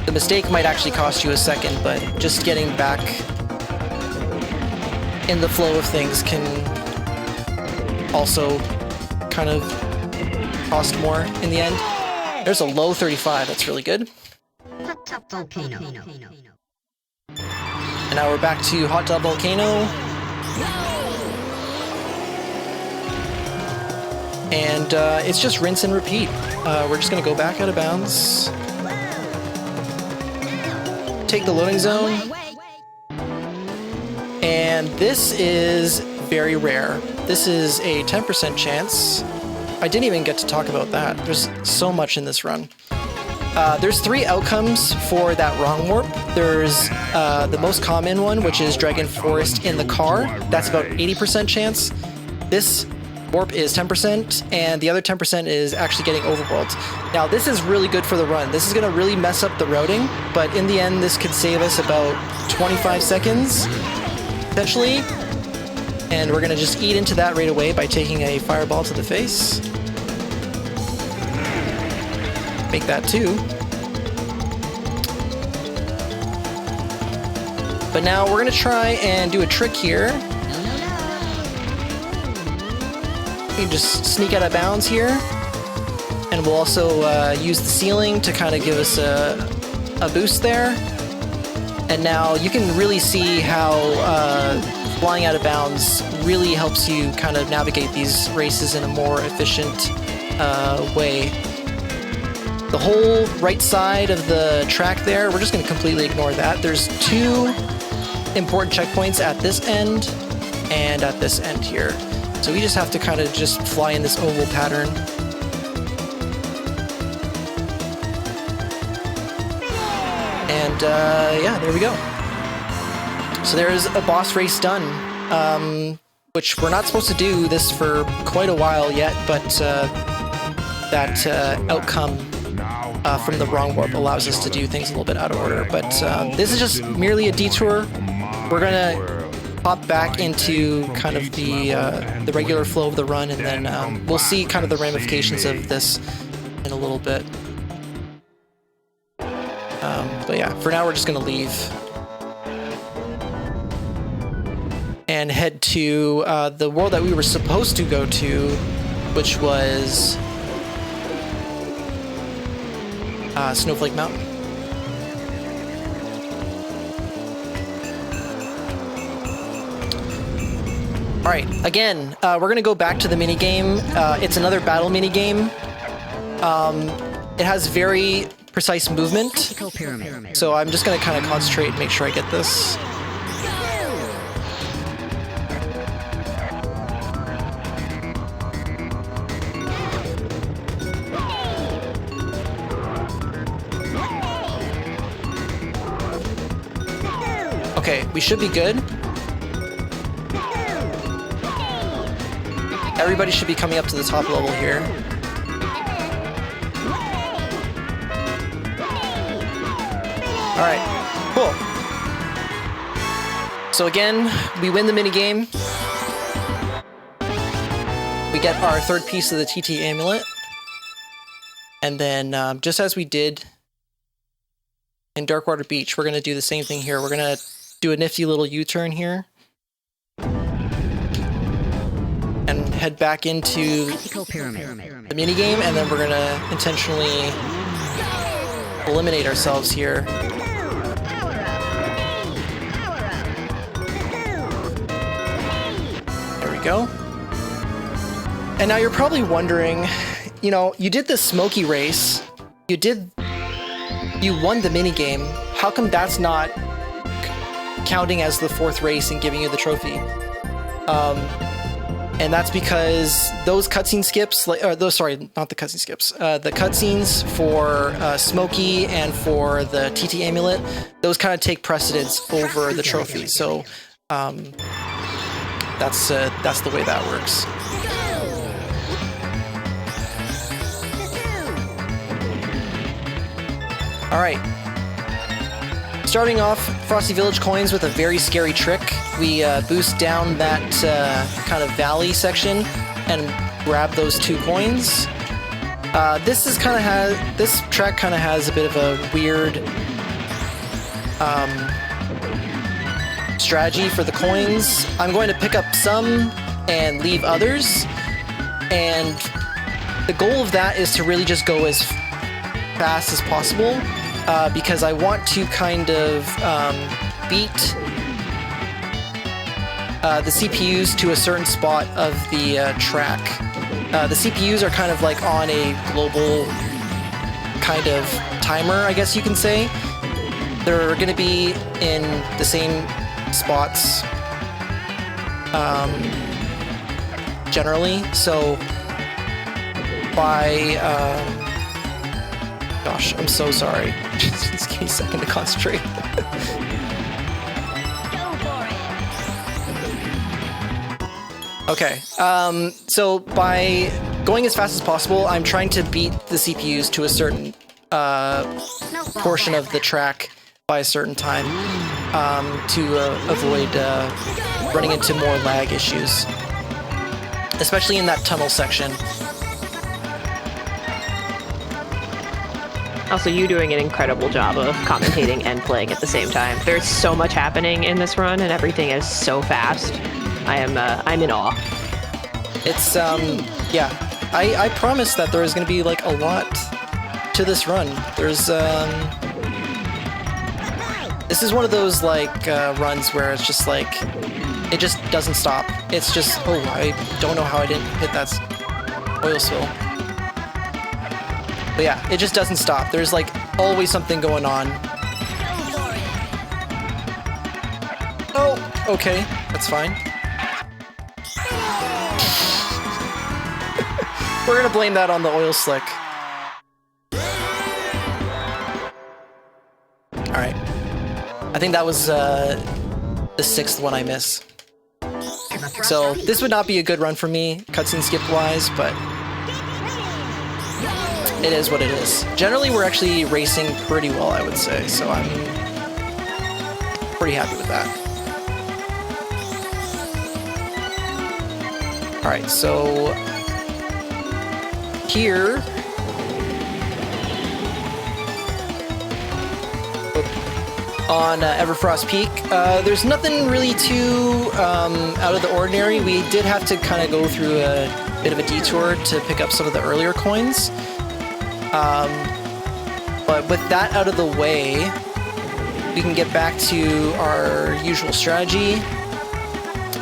The mistake might actually cost you a second, but just getting back in the flow of things can also kind of cost more in the end. There's a low 35, that's really good. Volcano. And now we're back to Hot Tub Volcano. And it's just rinse and repeat. We're just gonna go back out of bounds. Take the loading zone. And this is very rare. This is a 10% chance. I didn't even get to talk about that. There's so much in this run. There's 3 outcomes for that wrong warp. There's the most common one, which is Dragon Forest in the car. That's about 80% chance. This warp is 10%, and the other 10% is actually getting overworlds. Now, this is really good for the run. This is going to really mess up the routing, but in the end, this could save us about 25 seconds, potentially. And we're going to just eat into that right away by taking a fireball to the face. Make that 2. But now we're going to try and do a trick here. You can just sneak out of bounds here. And we'll also use the ceiling to kind of give us a boost there. And now you can really see how flying out of bounds really helps you kind of navigate these races in a more efficient way. The whole right side of the track there, we're just going to completely ignore that. There's 2 important checkpoints at this end and at this end here. So we just have to kind of just fly in this oval pattern. And yeah, there we go. So there's a boss race done, which we're not supposed to do this for quite a while yet, but that outcome from the wrong warp allows us to do things a little bit out of order. But this is just merely a detour. We're gonna pop back into kind of the regular flow of the run, and then we'll see kind of the ramifications of this in a little bit. But yeah, for now we're just gonna leave and head to the world that we were supposed to go to, which was Snowflake Mountain. All right, again, we're gonna go back to the minigame. It's another battle minigame. It has very precise movement, so I'm just gonna kind of concentrate and make sure I get this. Okay, we should be good. Everybody should be coming up to the top level here. Alright, cool. So again, we win the minigame. We get our 3rd piece of the TT amulet. And then, just as we did in Darkwater Beach, we're going to do the same thing here. We're going to do a nifty little U-turn here. And head back into the minigame, and then we're going to intentionally eliminate ourselves here. There we go. And now you're probably wondering, you know, you did the Smoky race, you won the minigame, how come that's not counting as the 4th race and giving you the trophy? And that's because those cutscene skips, sorry, not the cutscene skips, the cutscenes for Smokey and for the TT amulet, those kind of take precedence over the trophy. So That's the way that works. All right. Starting off Frosty Village coins with a very scary trick. We boost down that kind of valley section and grab those 2 coins. This track kind of has a bit of a weird strategy for the coins. I'm going to pick up some and leave others, and the goal of that is to really just go as fast as possible, because I want to kind of beat the CPUs to a certain spot of the track. The CPUs are kind of like on a global kind of timer, I guess you can say. They're going to be in the same spots generally, so by gosh, I'm so sorry. Just give me a second to concentrate. Okay, so by going as fast as possible, I'm trying to beat the CPUs to a certain portion of the track by a certain time to avoid running into more lag issues, especially in that tunnel section. Also, you doing an incredible job of commentating and playing at the same time. There's so much happening in this run, and everything is so fast. I'm in awe. It's yeah. I promised that there was going to be like a lot to this run. There's this is one of those like runs where it's just like it just doesn't stop. It's just, oh, I don't know how I didn't hit that oil spill. But yeah, it just doesn't stop. There's like always something going on. Oh, okay, that's fine. We're gonna blame that on the oil slick. Alright. I think that was the 6th one I miss. So this would not be a good run for me, cutscene skip-wise, but it is what it is. Generally, we're actually racing pretty well, I would say, so I'm pretty happy with that. Alright, so here on Everfrost Peak, there's nothing really too out of the ordinary. We did have to kind of go through a bit of a detour to pick up some of the earlier coins. But with that out of the way, we can get back to our usual strategy.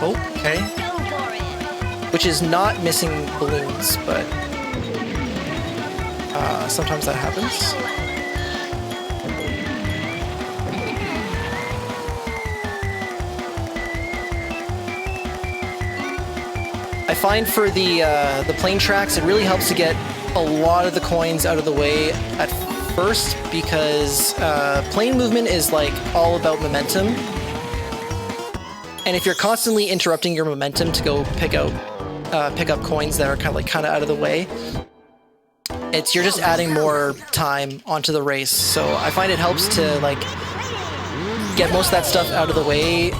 Oh, okay. Which is not missing balloons, but sometimes that happens. I find for the plane tracks, it really helps to get a lot of the coins out of the way at first, because plane movement is like all about momentum. And if you're constantly interrupting your momentum to go pick up coins that are kind of out of the way, you're just adding more time onto the race. So I find it helps to like get most of that stuff out of the way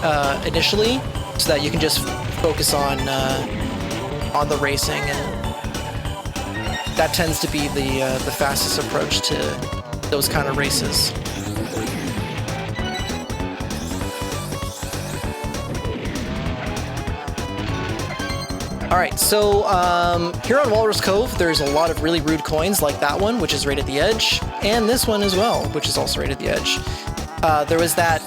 initially, so that you can just focus on the racing, and that tends to be the fastest approach to those kind of races. Alright, so here on Walrus Cove, there's a lot of really rude coins like that one, which is right at the edge, and this one as well, which is also right at the edge. There was that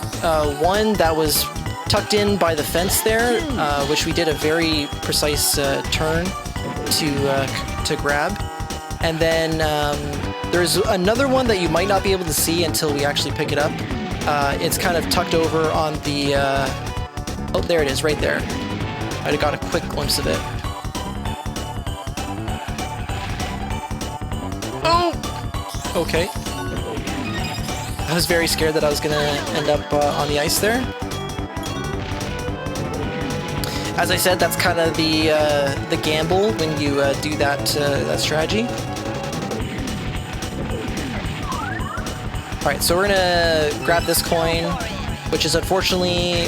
one that was tucked in by the fence there, which we did a very precise turn to grab. And then there's another one that you might not be able to see until we actually pick it up. It's kind of tucked over on the... oh, there it is, right there. I'd have got a quick glimpse of it. Oh! Okay. I was very scared that I was gonna end up on the ice there. As I said, that's kind of the gamble when you do that strategy. All right, so we're gonna grab this coin, which is unfortunately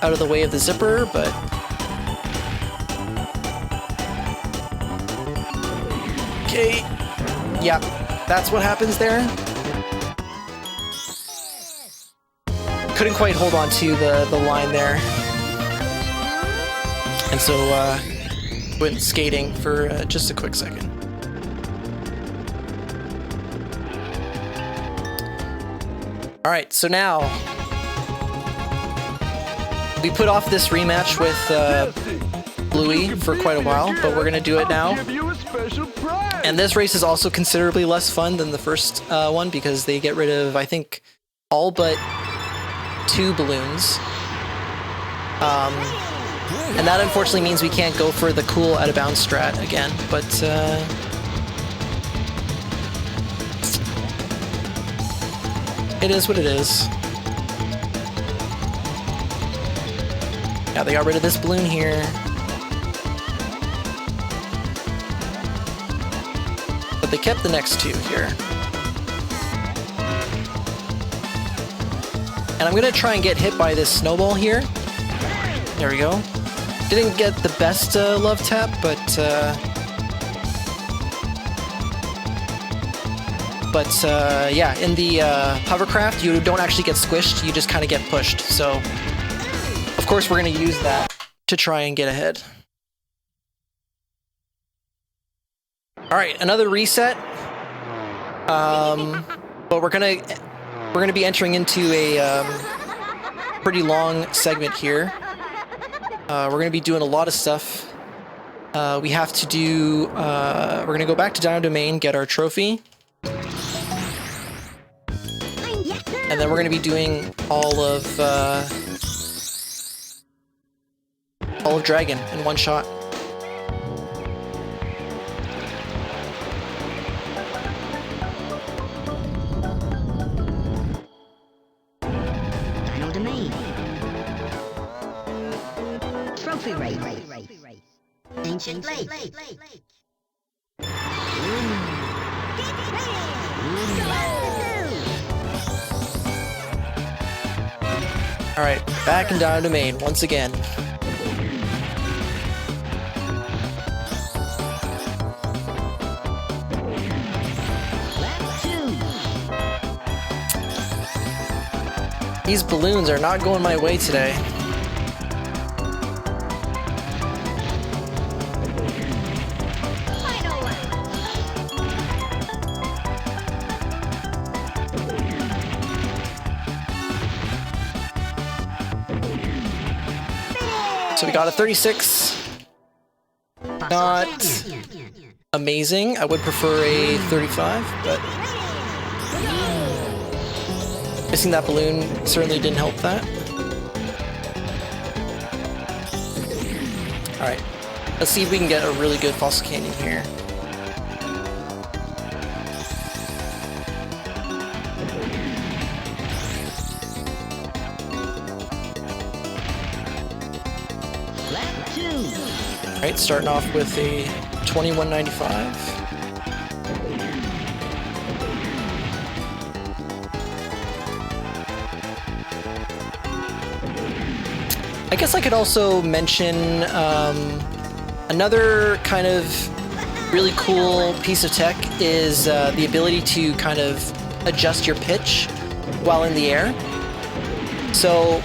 out of the way of the zipper, but okay, yeah, that's what happens there. Couldn't quite hold on to the line there. And so went skating for just a quick second. All right, so now we put off this rematch with Bluey for quite a while, but we're gonna do it now. And this race is also considerably less fun than the first one because they get rid of, I think, all but 2 balloons. And that unfortunately means we can't go for the cool out of bounds strat again, but it is what it is. Yeah, they got rid of this balloon here. But they kept the next 2 here. And I'm gonna try and get hit by this snowball here. There we go. Didn't get the best love tap, but yeah, in the hovercraft, you don't actually get squished, you just kind of get pushed. So, of course, we're going to use that to try and get ahead. All right, another reset. But we're gonna be entering into a pretty long segment here. We're going to be doing a lot of stuff. We have to do... we're going to go back to Dino Domain, get our trophy. And then we're going to be doing all of Dragon in one shot. Dino Domain. Trophy race. Ancient Lake. Alright, back in Dino Domain once again. These balloons are not going my way today. So we got a 36. Not amazing. I would prefer a 35, but missing that balloon certainly didn't help that. Alright, let's see if we can get a really good Fossil Canyon here. Alright, starting off with a 2195. I guess I could also mention another kind of really cool piece of tech is the ability to kind of adjust your pitch while in the air. So,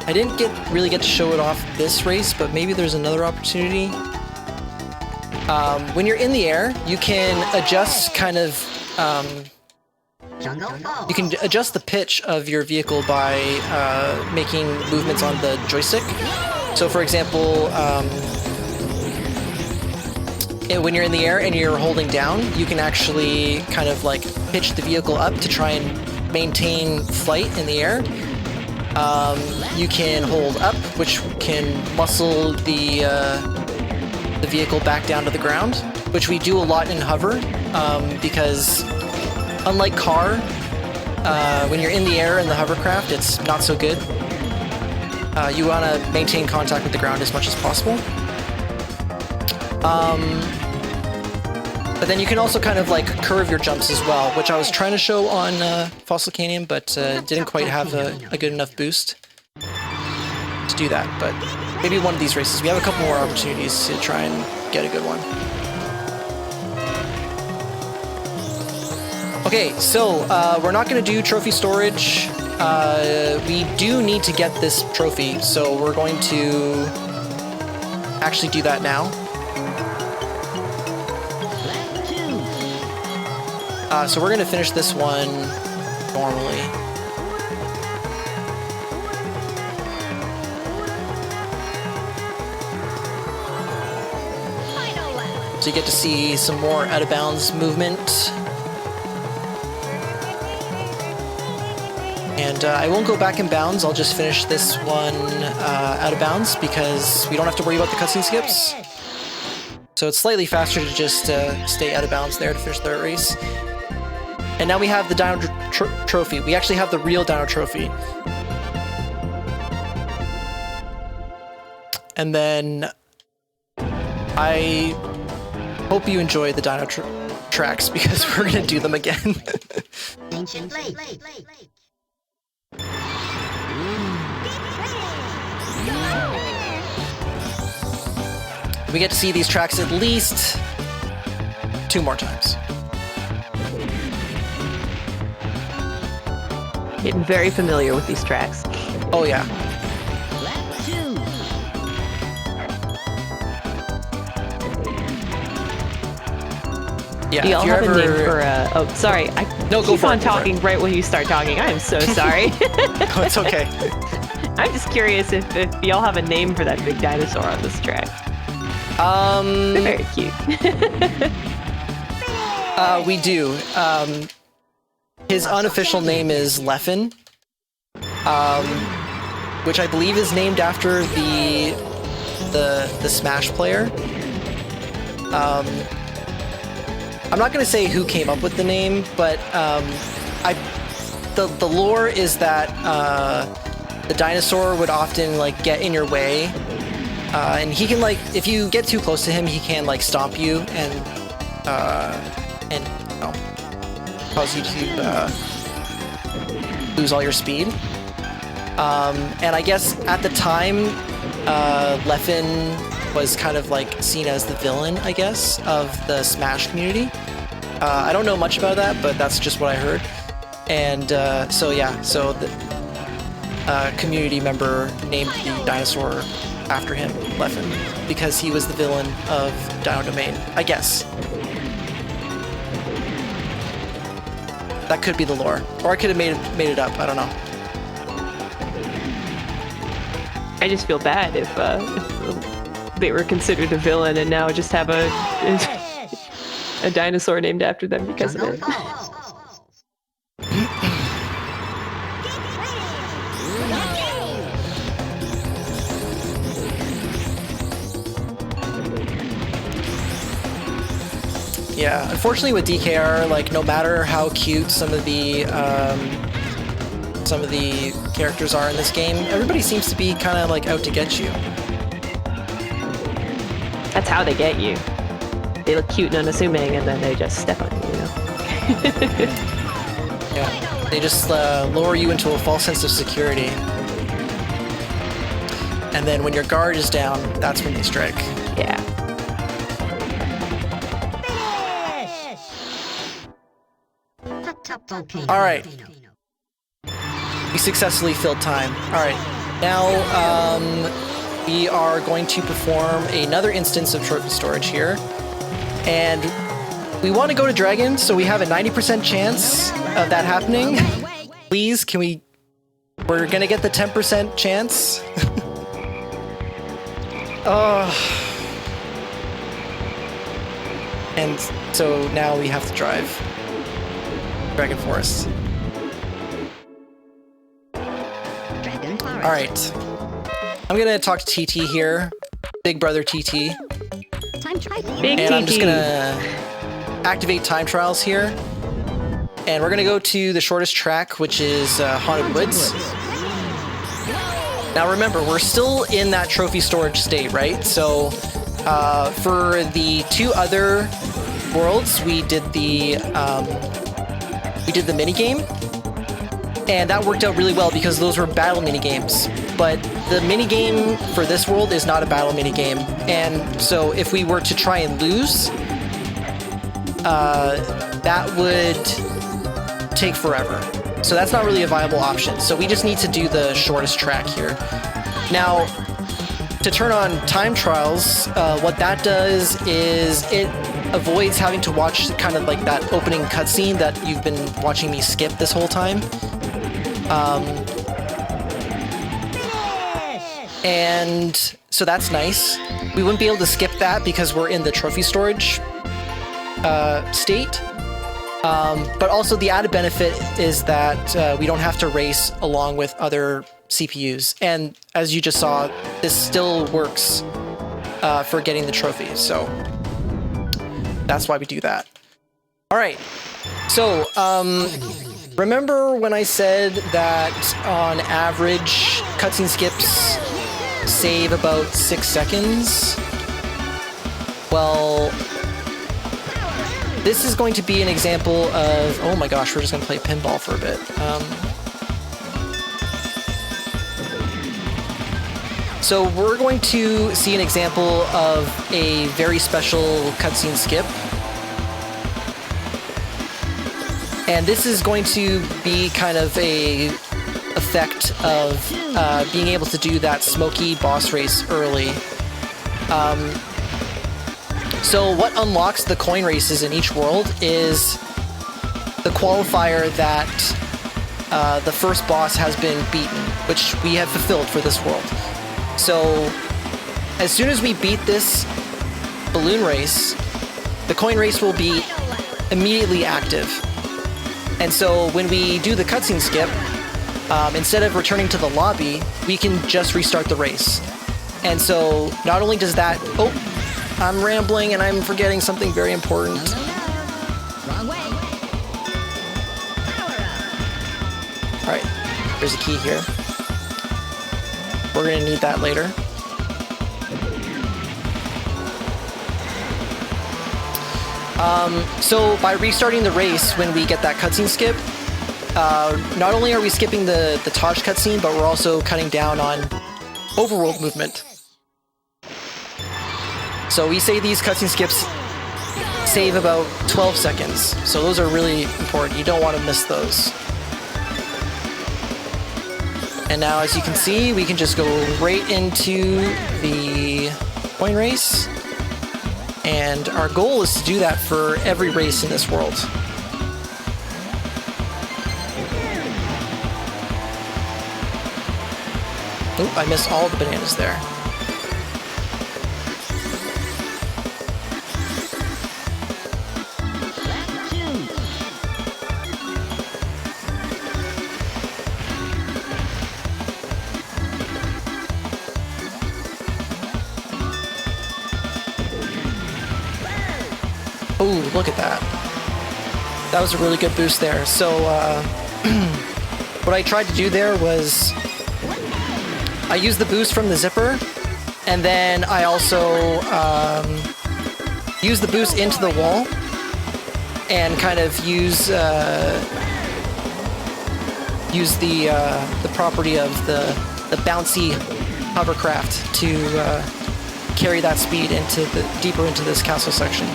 I didn't really get to show it off this race, but maybe there's another opportunity. When you're in the air, you can adjust kind of you can adjust the pitch of your vehicle by making movements on the joystick. So for example, when you're in the air and you're holding down, you can actually kind of like pitch the vehicle up to try and maintain flight in the air. You can hold up, which can muscle the vehicle back down to the ground, which we do a lot in hover, because unlike car, when you're in the air in the hovercraft, it's not so good. You want to maintain contact with the ground as much as possible. But then you can also kind of like curve your jumps as well, which I was trying to show on Fossilcanium, but didn't quite have a good enough boost to do that. But maybe one of these races, we have a couple more opportunities to try and get a good one. Okay, so we're not going to do trophy storage. We do need to get this trophy, so we're going to actually do that now. So we're going to finish this one normally. So you get to see some more out of bounds movement. And I won't go back in bounds, I'll just finish this one out of bounds because we don't have to worry about the cutscene skips. So it's slightly faster to just stay out of bounds there to finish the race. And now we have the Dino Trophy. We actually have the real Dino Trophy. And then I hope you enjoy the Dino tracks because we're going to do them again. Ancient Lake. We get to see these tracks at least 2 more times. Getting very familiar with these tracks. Oh yeah. Yeah, Do y'all have a name for oh, sorry. I keep on talking right when you start talking. I am so sorry. Oh, it's okay. I'm just curious if y'all have a name for that big dinosaur on this track. They're very cute. We do. His unofficial name is Leffen, which I believe is named after the Smash player. I'm not going to say who came up with the name, but the lore is that the dinosaur would often like get in your way, and he can like if you get too close to him, he can like stomp you and you know, cause you to lose all your speed. And I guess at the time, Leffen was kind of like seen as the villain, I guess, of the Smash community. I don't know much about that, but that's just what I heard. And so yeah, so the community member named the dinosaur after him, Leffen, because he was the villain of Dino Domain, I guess. That could be the lore, or I could have made it up. I don't know. I just feel bad if they were considered a villain and now just have a dinosaur named after them because of it. Yeah, unfortunately with DKR, like no matter how cute some of the characters are in this game, everybody seems to be kind of like out to get you. That's how they get you. They look cute and unassuming, and then they just step on you, you know? Yeah, they just lure you into a false sense of security. And then when your guard is down, that's when they strike. Yeah. Alright. We successfully filled time. Alright, now we are going to perform another instance of trophy storage here. And we want to go to Dragon, so we have a 90% chance of that happening. Please, can we... We're gonna get the 10% chance. Oh. And so now we have to drive Dragon Forest. Alright. I'm gonna talk to TT here. Big brother TT. Big and TT. I'm just gonna activate time trials here. And we're going to go to the shortest track, which is Haunted Woods. Now remember, we're still in that trophy storage state, right? So for the 2 other worlds, we did the mini game, and that worked out really well because those were battle mini games. But the mini game for this world is not a battle mini game, and so if we were to try and lose, that would take forever. So that's not really a viable option. So we just need to do the shortest track here. Now, to turn on time trials, what that does is it avoids having to watch kind of like that opening cutscene that you've been watching me skip this whole time. And so that's nice. We wouldn't be able to skip that because we're in the trophy storage state. But also the added benefit is that we don't have to race along with other CPUs. And as you just saw, this still works for getting the trophies. So that's why we do that. All right. So remember when I said that on average, cutscene skips save about 6 seconds? Well, this is going to be an example of... Oh my gosh, we're just going to play pinball for a bit. So we're going to see an example of a very special cutscene skip. And this is going to be kind of a effect of being able to do that smoky boss race early. So what unlocks the coin races in each world is the qualifier that the first boss has been beaten, which we have fulfilled for this world. So as soon as we beat this balloon race, the coin race will be immediately active. And so when we do the cutscene skip, instead of returning to the lobby, we can just restart the race. And so not only does that... Oh, I'm rambling and I'm forgetting something very important. Wrong way. All right, there's a key here. We're gonna need that later. So by restarting the race when we get that cutscene skip, not only are we skipping the Taj cutscene, but we're also cutting down on overworld movement. So we say these cutscene skips save about 12 seconds. So those are really important. You don't want to miss those. And now, as you can see, we can just go right into the coin race. And our goal is to do that for every race in this world. Oh, I missed all the bananas there. Oh, look at that. That was a really good boost there. So, what I tried to do there was I used the boost from the zipper, and then I also used the boost into the wall and kind of use the property of the bouncy hovercraft to carry that speed into deeper into this castle section.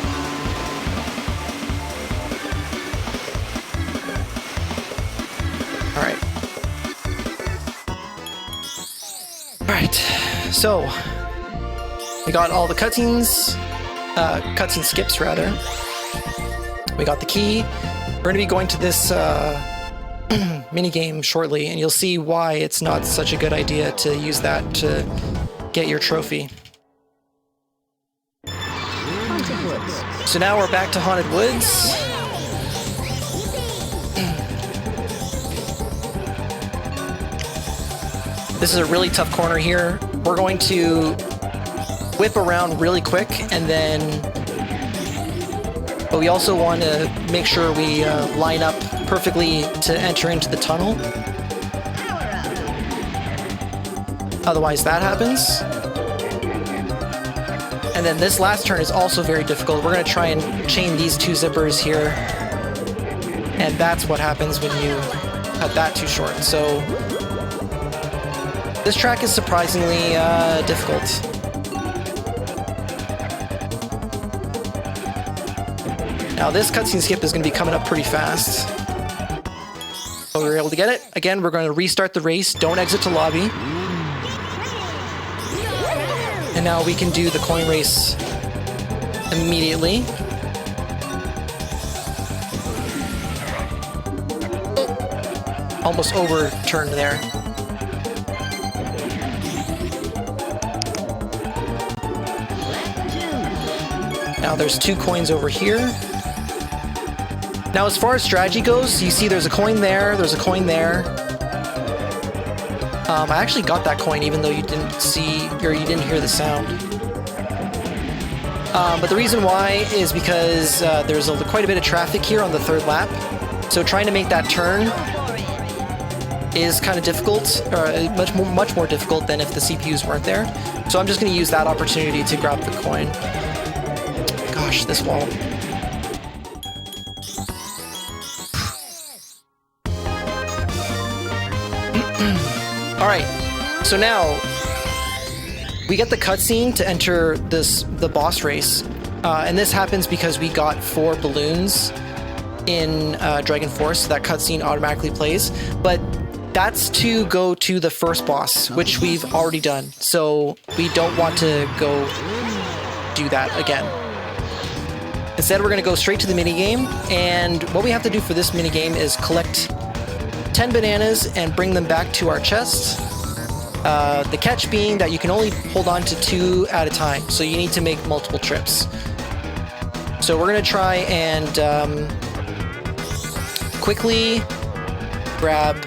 Alright, so we got all the cutscenes, cutscene skips rather. We got the key. We're going to be going to this minigame shortly, and you'll see why it's not such a good idea to use that to get your trophy. So now we're back to Haunted Woods. This is a really tough corner here. We're going to whip around really quick, and then... But we also want to make sure we line up perfectly to enter into the tunnel. Otherwise that happens. And then this last turn is also very difficult. We're going to try and chain these two zippers here. And that's what happens when you cut that too short. So this track is surprisingly difficult. Now this cutscene skip is going to be coming up pretty fast. But we were able to get it. Again, we're going to restart the race. Don't exit to lobby. And now we can do the coin race immediately. Oh, almost overturned there. Now there's 2 coins over here. Now as far as strategy goes, you see there's a coin there, there's a coin there. I actually got that coin even though you didn't see, or you didn't hear the sound. But the reason why is because there's quite a bit of traffic here on the 3rd lap. So trying to make that turn is kind of difficult, or much more difficult than if the CPUs weren't there. So I'm just going to use that opportunity to grab the coin. Gosh, this wall. Alright, so now we get the cutscene to enter the boss race. And this happens because we got 4 balloons in Dragon Force, so that cutscene automatically plays. But that's to go to the first boss, which we've already done. So we don't want to go do that again. Instead, we're going to go straight to the minigame. And what we have to do for this minigame is collect 10 bananas and bring them back to our chest. The catch being that you can only hold on to 2 at a time, so you need to make multiple trips. So we're going to try and quickly grab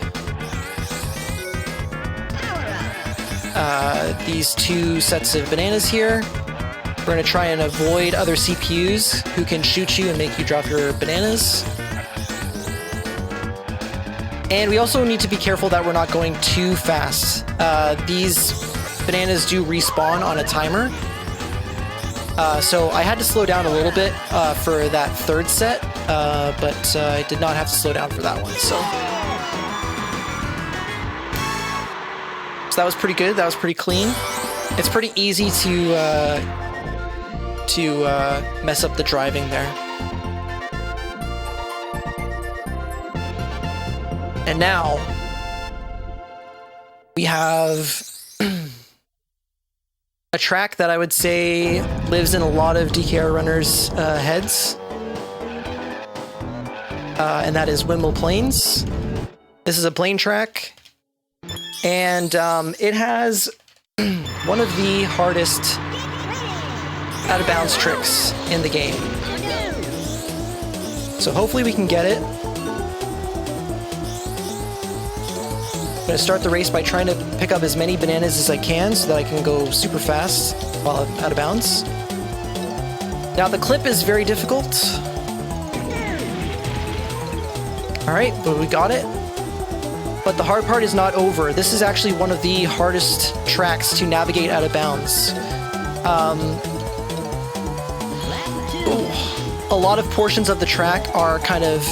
these 2 sets of bananas here. We're going to try and avoid other CPUs who can shoot you and make you drop your bananas. And we also need to be careful that we're not going too fast. These bananas do respawn on a timer. So I had to slow down a little bit for that 3rd set, but I did not have to slow down for that one. So that was pretty good. That was pretty clean. It's pretty easy to mess up the driving there. And now we have a track that I would say lives in a lot of DKR runners' heads, and that is Windmill Plains. This is a plane track, and it has one of the hardest out-of-bounds tricks in the game. So hopefully we can get it. I'm going to start the race by trying to pick up as many bananas as I can so that I can go super fast while I'm out of bounds. Now the clip is very difficult. Alright, but we got it. But the hard part is not over. This is actually one of the hardest tracks to navigate out of bounds. A lot of portions of the track are kind of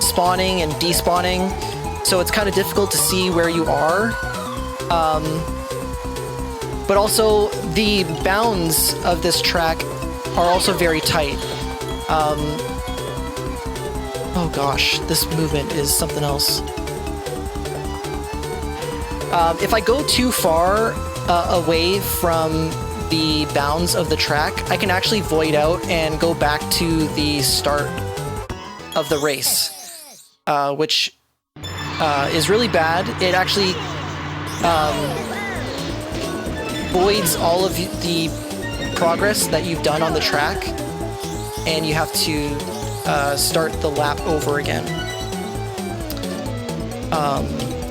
spawning and despawning. So it's kind of difficult to see where you are. But also, the bounds of this track are also very tight. Oh gosh, this movement is something else. If I go too far away from the bounds of the track, I can actually void out and go back to the start of the race, which is really bad. It actually voids all of the progress that you've done on the track, and you have to start the lap over again.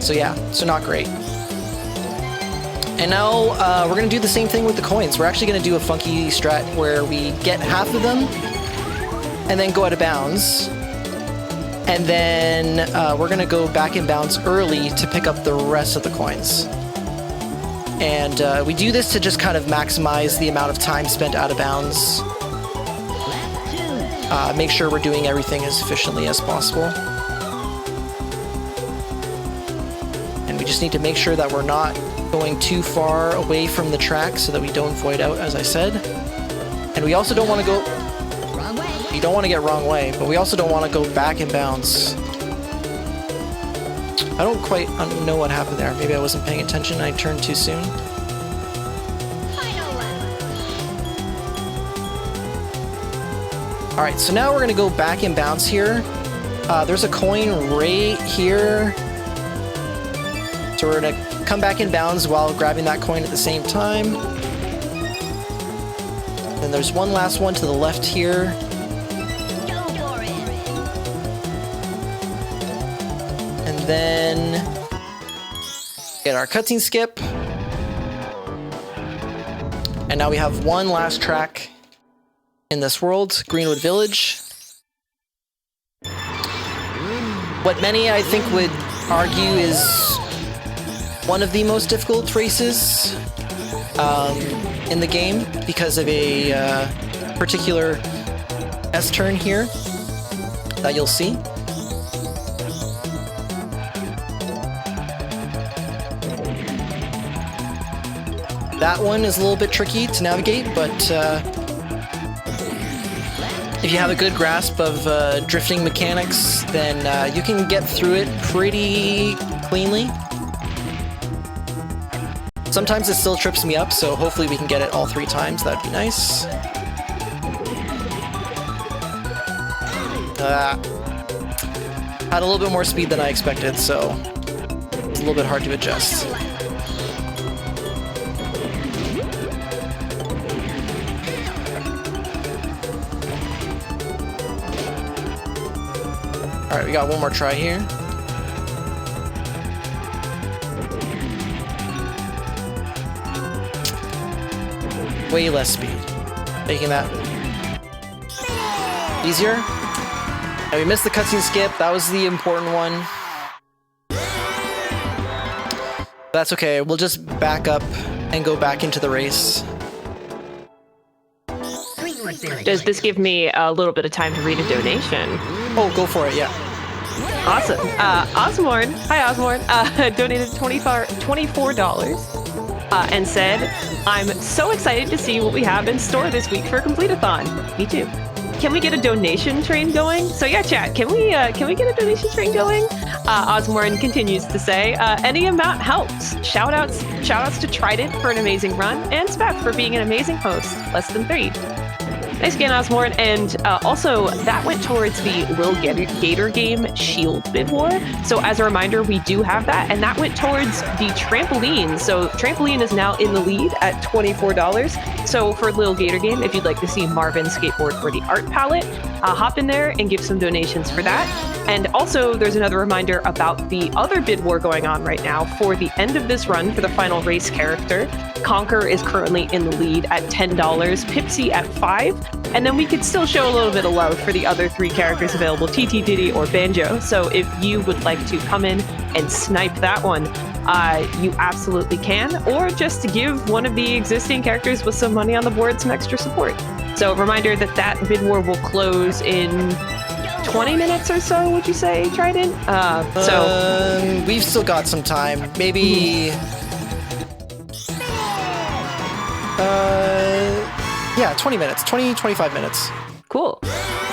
So yeah, so not great. And now we're going to do the same thing with the coins. We're actually going to do a funky strat where we get half of them and then go out of bounds. And then we're going to go back in bounds early to pick up the rest of the coins. And we do this to just kind of maximize the amount of time spent out of bounds. Make sure we're doing everything as efficiently as possible. And we just need to make sure that we're not going too far away from the track so that we don't void out, as I said. And we also don't want to go... Wrong way. You don't want to get wrong way, but we also don't want to go back in bounds. I don't quite know what happened there. Maybe I wasn't paying attention and I turned too soon. Final lap. Alright, so now we're going to go back in bounds here. There's a coin right here. So we're going to come back in bounds while grabbing that coin at the same time. Then there's one last one to the left here. Go for it. And then get our cutscene skip. And now we have one last track in this world, Greenwood Village. What many, I think, would argue is one of the most difficult races in the game because of a particular S-turn here that you'll see. That one is a little bit tricky to navigate, but if you have a good grasp of drifting mechanics, then you can get through it pretty cleanly. Sometimes it still trips me up, so hopefully we can get it all 3 times. That'd be nice. Had a little bit more speed than I expected, so it's a little bit hard to adjust. Alright, we got one more try here. Way less speed. Making that easier. And we missed the cutscene skip. That was the important one. That's okay. We'll just back up and go back into the race. Does this give me a little bit of time to read a donation? Oh, go for it, yeah. Awesome. Osborne, hi Osborne, donated $24 and said, I'm so excited to see what we have in store this week for Completithon. Me too. Can we get a donation train going? So yeah, chat, can we get a donation train going? Osborne continues to say, any amount helps. Shout outs to Trident for an amazing run, and Spef for being an amazing host. Less than 3. Nice again, Osborne. And also, that went towards the Lil Gator Game Shield bid war. So as a reminder, we do have that. And that went towards the trampoline. So trampoline is now in the lead at $24. So for Lil Gator Game, if you'd like to see Marvin skateboard for the art palette, hop in there and give some donations for that. And also, there's another reminder about the other bid war going on right now for the end of this run for the final race character. Conker is currently in the lead at $10, Pipsy at $5, and then we could still show a little bit of love for the other 3 characters available, TT, Diddy, or Banjo. So if you would like to come in and snipe that one, you absolutely can, or just to give one of the existing characters with some money on the board some extra support. So reminder that bid war will close in 20 minutes or so, would you say, Trident? We've still got some time. Maybe... yeah, 20 minutes. 25 minutes. Cool.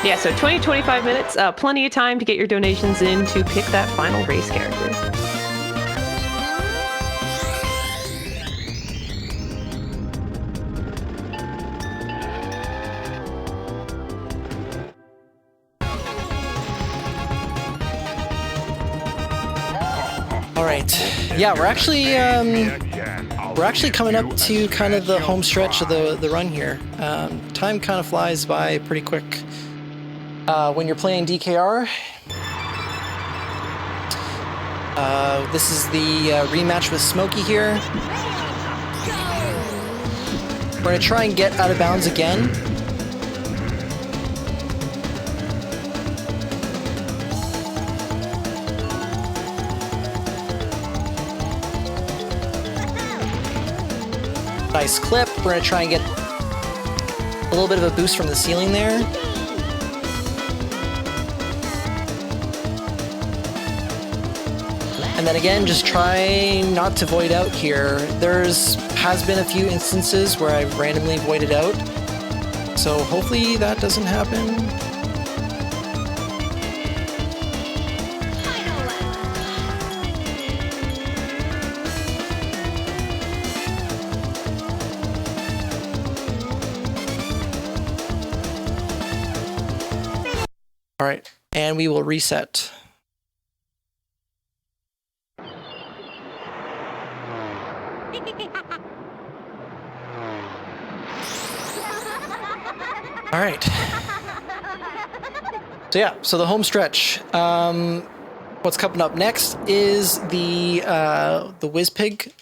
Yeah, so 25 minutes. Plenty of time to get your donations in to pick that final race character. Alright. Yeah, we're actually coming up to kind of the home stretch of the run here. Time kind of flies by pretty quick when you're playing DKR. This is the rematch with Smokey here. We're going to try and get out of bounds again. nice clip. We're going to try and get a little bit of a boost from the ceiling there. And then again, just try not to void out here. Has been a few instances where I've randomly voided out. So hopefully that doesn't happen. All right, and we will reset. All right. So the home stretch. What's coming up next is the WizPig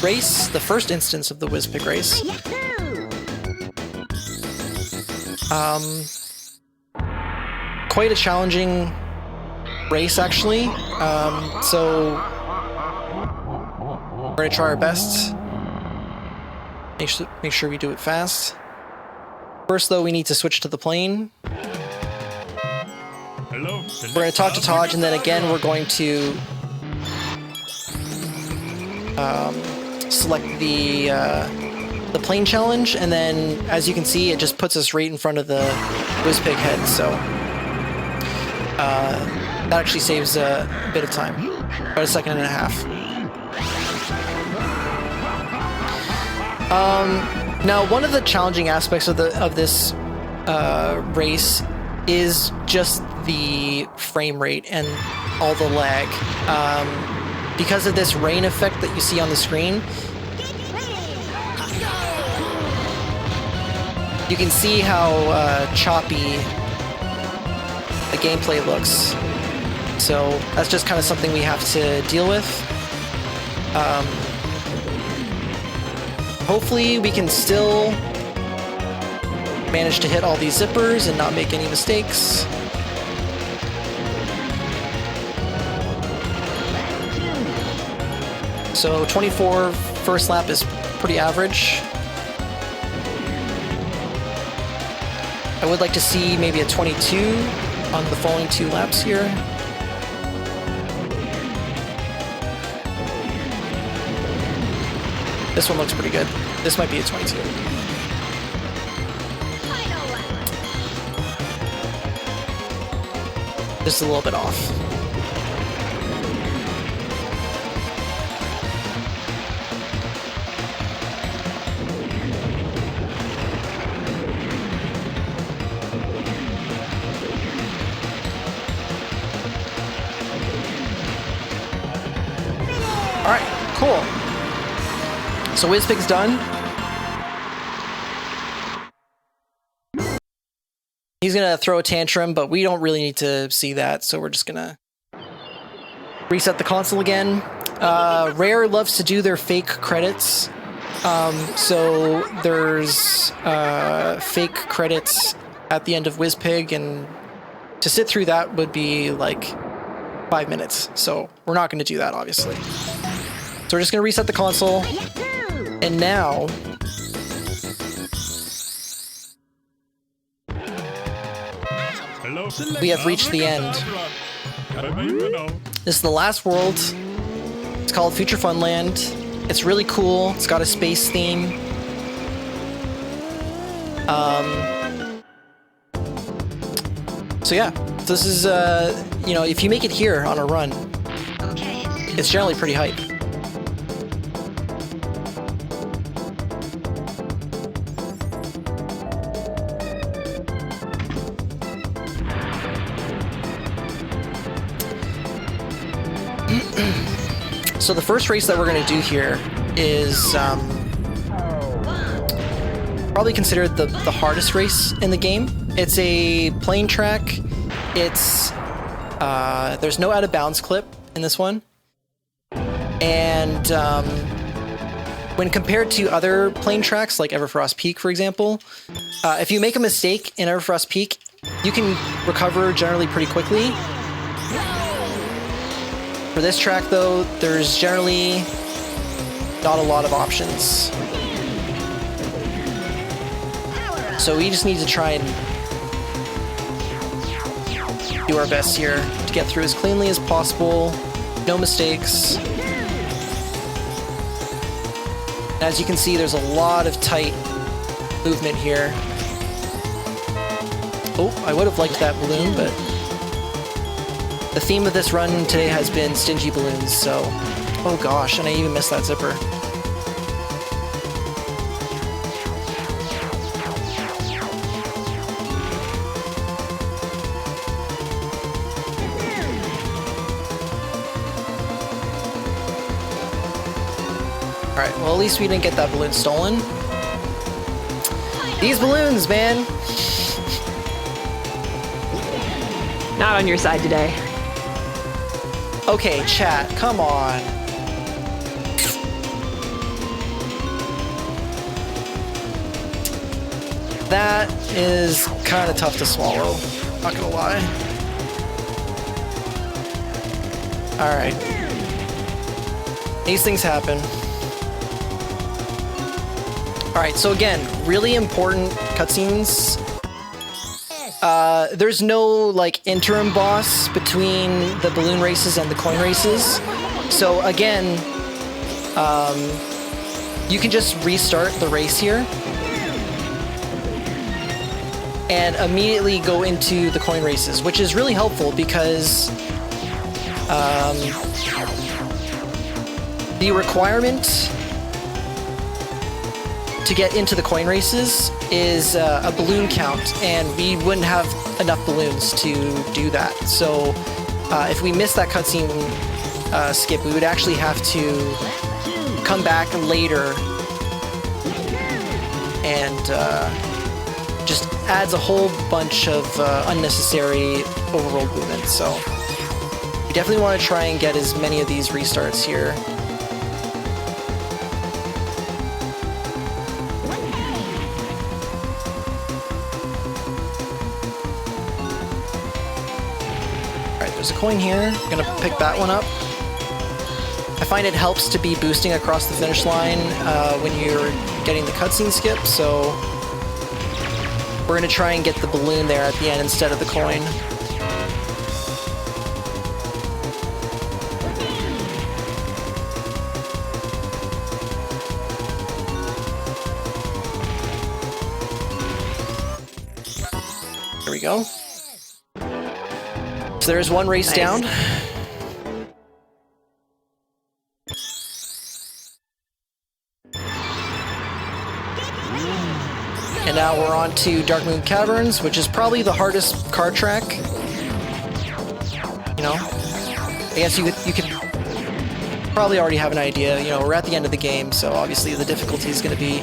race, the first instance of the WizPig race. Quite a challenging race, actually. So we're gonna try our best. Make sure we do it fast. First, though, we need to switch to the plane. Hello. We're going to talk to Taj, and then again, we're going to select the plane challenge, and then, as you can see, it just puts us right in front of the WizPig head, so that actually saves a bit of time, about a second and a half. Now, one of the challenging aspects of this race is just the frame rate and all the lag. Because of this rain effect that you see on the screen, you can see how choppy the gameplay looks. So that's just kind of something we have to deal with. Hopefully we can still manage to hit all these zippers and not make any mistakes. So 24 first lap is pretty average. I would like to see maybe a 22 on the following 2 laps here. This one looks pretty good. This might be a 22. Just a little bit off. All right, cool. So WizPig's done. He's gonna throw a tantrum, but we don't really need to see that, so we're just gonna reset the console again. Rare loves to do their fake credits. So there's fake credits at the end of WizPig, and to sit through that would be like 5 minutes. So we're not gonna do that, obviously. So we're just gonna reset the console. And now, we have reached the end. This is the last world. It's called Future Funland. It's really cool. It's got a space theme. So yeah, this is, you know, if you make it here on a run, it's generally pretty hype. So the first race that we're going to do here is probably considered the hardest race in the game. It's a plane track. It's there's no out of bounds clip in this one, and when compared to other plane tracks like Everfrost Peak, for example, if you make a mistake in Everfrost Peak, you can recover generally pretty quickly. For this track, though, there's generally not a lot of options. So we just need to try and do our best here to get through as cleanly as possible. No mistakes. As you can see, there's a lot of tight movement here. Oh, I would have liked that balloon, but the theme of this run today has been stingy balloons, so... Oh gosh, and I even missed that zipper. Alright, well at least we didn't get that balloon stolen. These balloons, man! Not on your side today. Okay, chat, come on. That is kind of tough to swallow, not gonna lie. Alright. These things happen. Alright, so again, really important cutscenes. There's no, like, interim boss between the balloon races and the coin races. So again, you can just restart the race here and immediately go into the coin races, which is really helpful because the requirement to get into the coin races is a balloon count, and we wouldn't have enough balloons to do that. So if we miss that cutscene skip, we would actually have to come back later, and just adds a whole bunch of unnecessary overworld movement. So we definitely want to try and get as many of these restarts here. There's a coin here. I'm gonna pick that one up. I find it helps to be boosting across the finish line when you're getting the cutscene skip, so we're gonna try and get the balloon there at the end instead of the coin. There we go. So there's one race down. And now we're on to Dark Moon Caverns, which is probably the hardest card track. You know? I guess you could probably already have an idea. You know, we're at the end of the game, so obviously the difficulty is going to be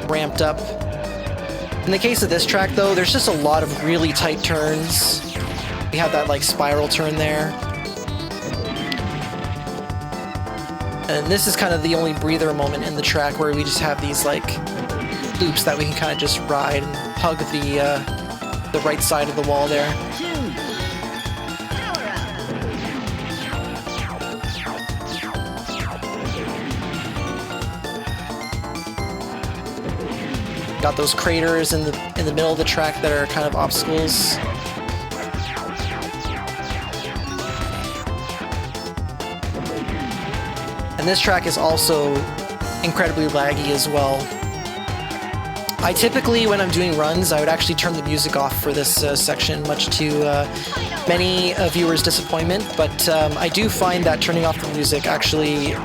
ramped up. In the case of this track, though, there's just a lot of really tight turns. We have that, like, spiral turn there. And this is kind of the only breather moment in the track where we just have these, like, loops that we can kind of just ride and hug the right side of the wall there. Got those craters in the middle of the track that are kind of obstacles. And this track is also incredibly laggy as well. I typically, when I'm doing runs, I would actually turn the music off for this section, much to many viewers' disappointment, but I do find that turning off the music actually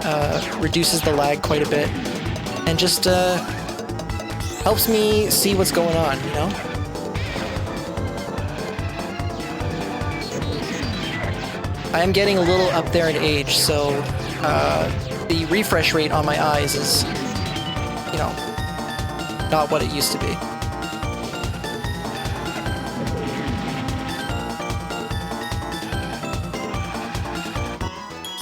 reduces the lag quite a bit, and just helps me see what's going on, you know? I am getting a little up there in age, so the refresh rate on my eyes is, you know, not what it used to be.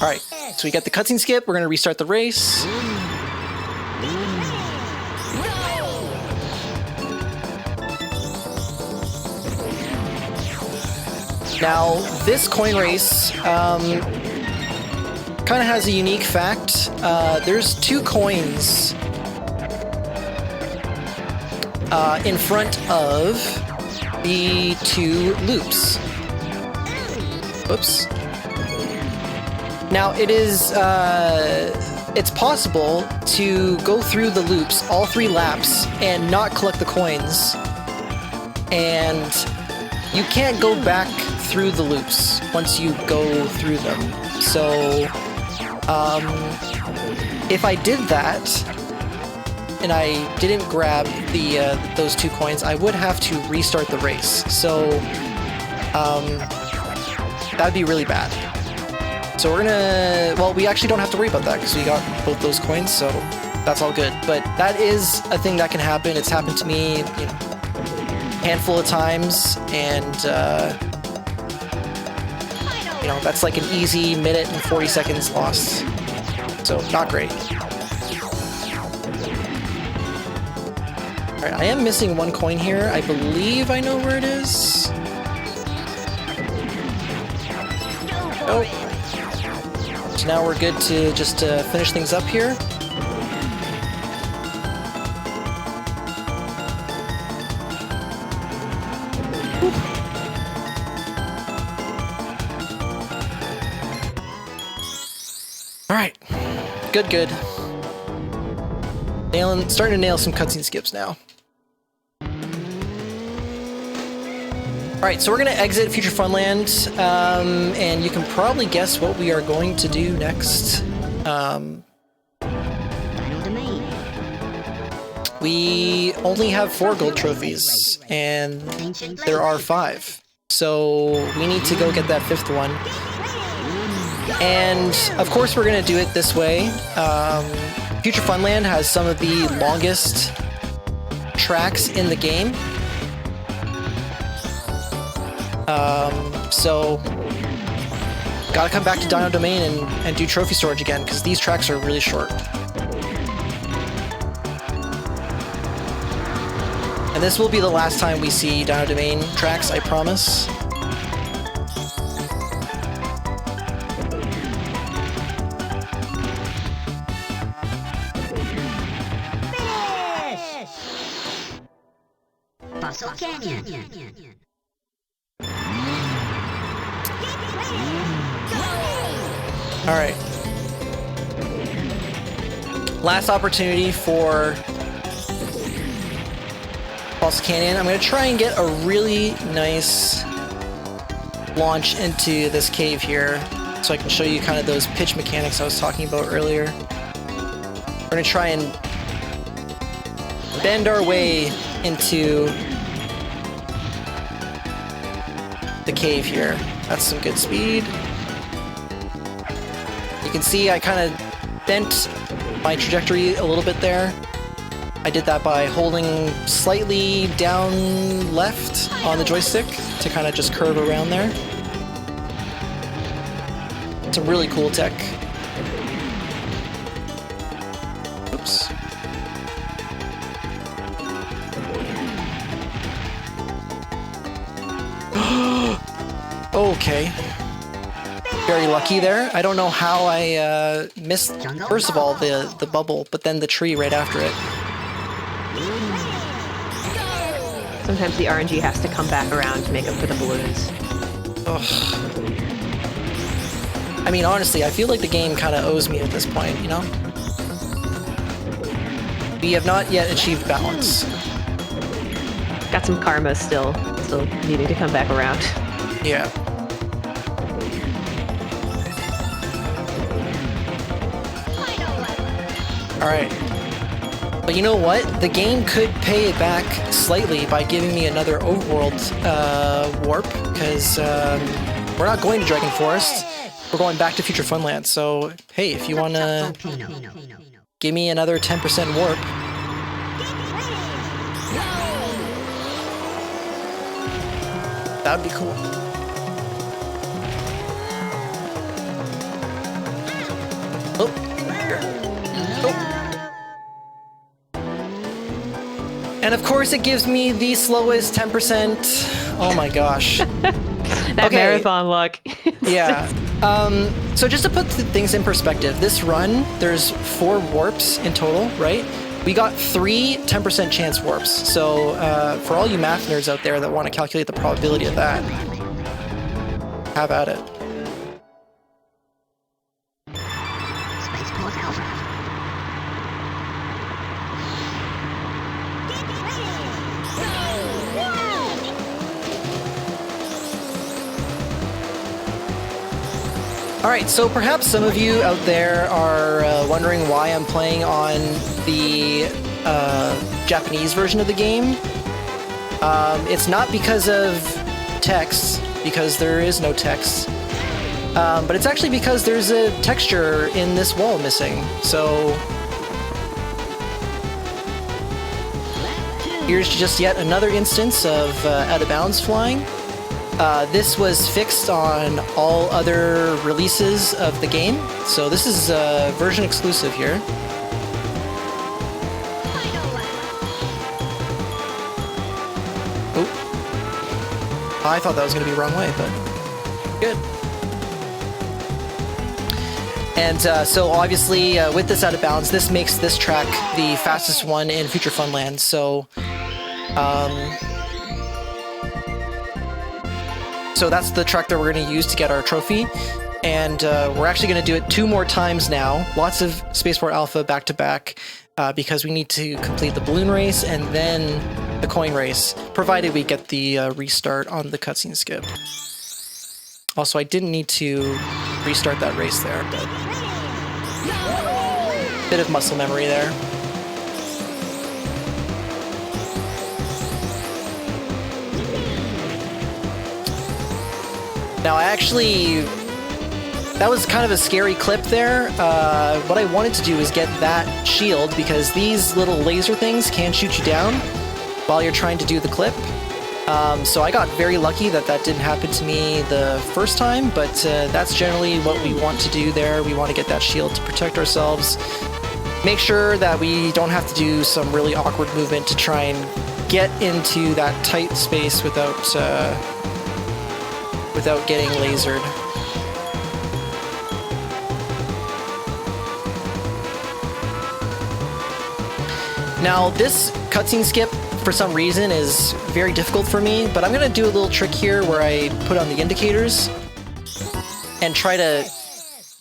Alright, so we got the cutscene skip, we're gonna restart the race. Now, this coin race kind of has a unique fact. There's 2 coins in front of the 2 loops. Oops. Now it is, it's possible to go through the loops, all 3 laps, and not collect the coins. And you can't go back through the loops once you go through them. So, if I did that, and I didn't grab the those 2 coins, I would have to restart the race. So, that'd be really bad. So we're gonna, well, we actually don't have to worry about that because we got both those coins, so that's all good. But that is a thing that can happen. It's happened to me, you know, a handful of times, and you know, that's like an easy minute and 40 seconds lost. So not great. All right, I am missing 1 coin here. I believe I know where it is. Nope. So now we're good to just finish things up here. All right, good. Starting to nail some cutscene skips now. All right, so we're gonna exit Future Funland, and you can probably guess what we are going to do next. We only have 4 gold trophies, and there are 5. So we need to go get that 5th one. And of course we're gonna do it this way. Future Funland has some of the longest tracks in the game. So gotta come back to Dino Domain and do trophy storage again, because these tracks are really short. And this will be the last time we see Dino Domain tracks, I promise. Fossil Canyon. All right. Last opportunity for Fossil Canyon. I'm going to try and get a really nice launch into this cave here so I can show you kind of those pitch mechanics I was talking about earlier. We're going to try and bend our way into the cave here. That's some good speed. You can see I kind of bent my trajectory a little bit there. I did that by holding slightly down left on the joystick to kind of just curve around there. Some really cool tech. Oops. Okay. Very lucky there. I don't know how I missed, first of all, the bubble, but then the tree right after it. Sometimes the RNG has to come back around to make up for the balloons. Ugh. I mean, honestly, I feel like the game kind of owes me at this point, you know? We have not yet achieved balance. Got some karma still needing to come back around. Yeah. Alright. But you know what? The game could pay it back slightly by giving me another overworld warp, because we're not going to Dragon Forest. We're going back to Future Funland, so hey, if you want to give me another 10% warp. That would be cool. Oh. Oh. And of course it gives me the slowest 10%. Oh my gosh. That marathon luck. Yeah. So just to put things in perspective, this run, there's 4 warps in total, right? we got 3 10% chance warps. So for all you math nerds out there that want to calculate the probability of that, have at it. Spaceport Alpha. All right, so perhaps some of you out there are wondering why I'm playing on the Japanese version of the game. It's not because of text, because there is no text, but it's actually because there's a texture in this wall missing. So here's just yet another instance of out of bounds flying. This was fixed on all other releases of the game, so this is version exclusive here. Oh, I thought that was going to be the wrong way, but good. And so obviously with this out of bounds, this makes this track the fastest one in Future Funland. So So that's the track that we're going to use to get our trophy, and we're actually going to do it 2 more times now. Lots of Spaceport Alpha back to back, because we need to complete the balloon race and then the coin race, provided we get the restart on the cutscene skip. Also, I didn't need to restart that race there, but bit of muscle memory there. Now, that was kind of a scary clip there. What I wanted to do is get that shield, because these little laser things can shoot you down while you're trying to do the clip. So I got very lucky that that didn't happen to me the first time, but that's generally what we want to do there. We want to get that shield to protect ourselves. Make sure that we don't have to do some really awkward movement to try and get into that tight space without getting lasered. Now, this cutscene skip, for some reason, is very difficult for me, but I'm going to do a little trick here where I put on the indicators and try to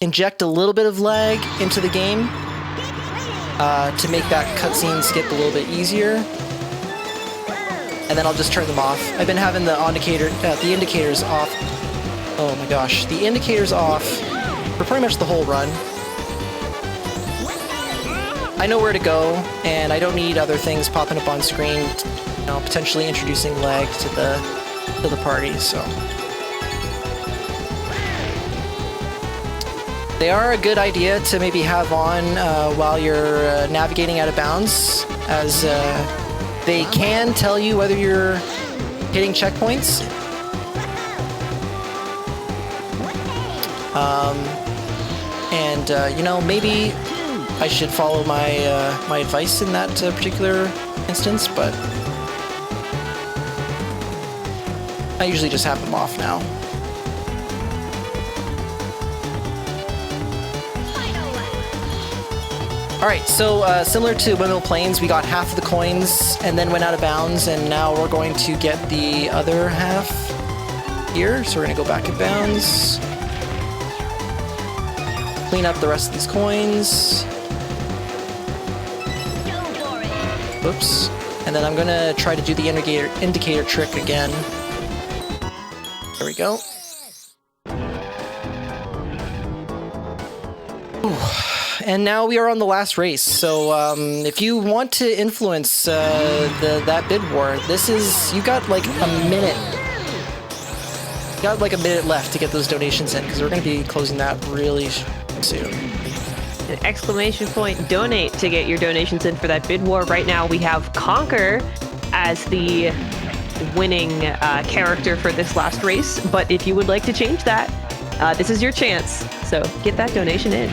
inject a little bit of lag into the game to make that cutscene skip a little bit easier. And then I'll just turn them off. I've been having the indicators off. Oh my gosh, the indicators off for pretty much the whole run. I know where to go, and I don't need other things popping up on screen, you know, potentially introducing lag to the party. So they are a good idea to maybe have on while you're navigating out of bounds, as they can tell you whether you're hitting checkpoints. You know, maybe I should follow my my advice in that particular instance, but I usually just have them off now. Alright, so similar to Windmill Plains, we got half of the coins and then went out of bounds, and now we're going to get the other half here. So we're going to go back in bounds, clean up the rest of these coins. Oops. And then I'm going to try to do the indicator trick again. There we go. Ooh. And now we are on the last race. So if you want to influence that bid war, you got like a minute. You got like a minute left to get those donations in, because we're going to be closing that really soon. Exclamation point donate to get your donations in for that bid war. Right now we have Conquer as the winning character for this last race, but if you would like to change that, this is your chance. So get that donation in.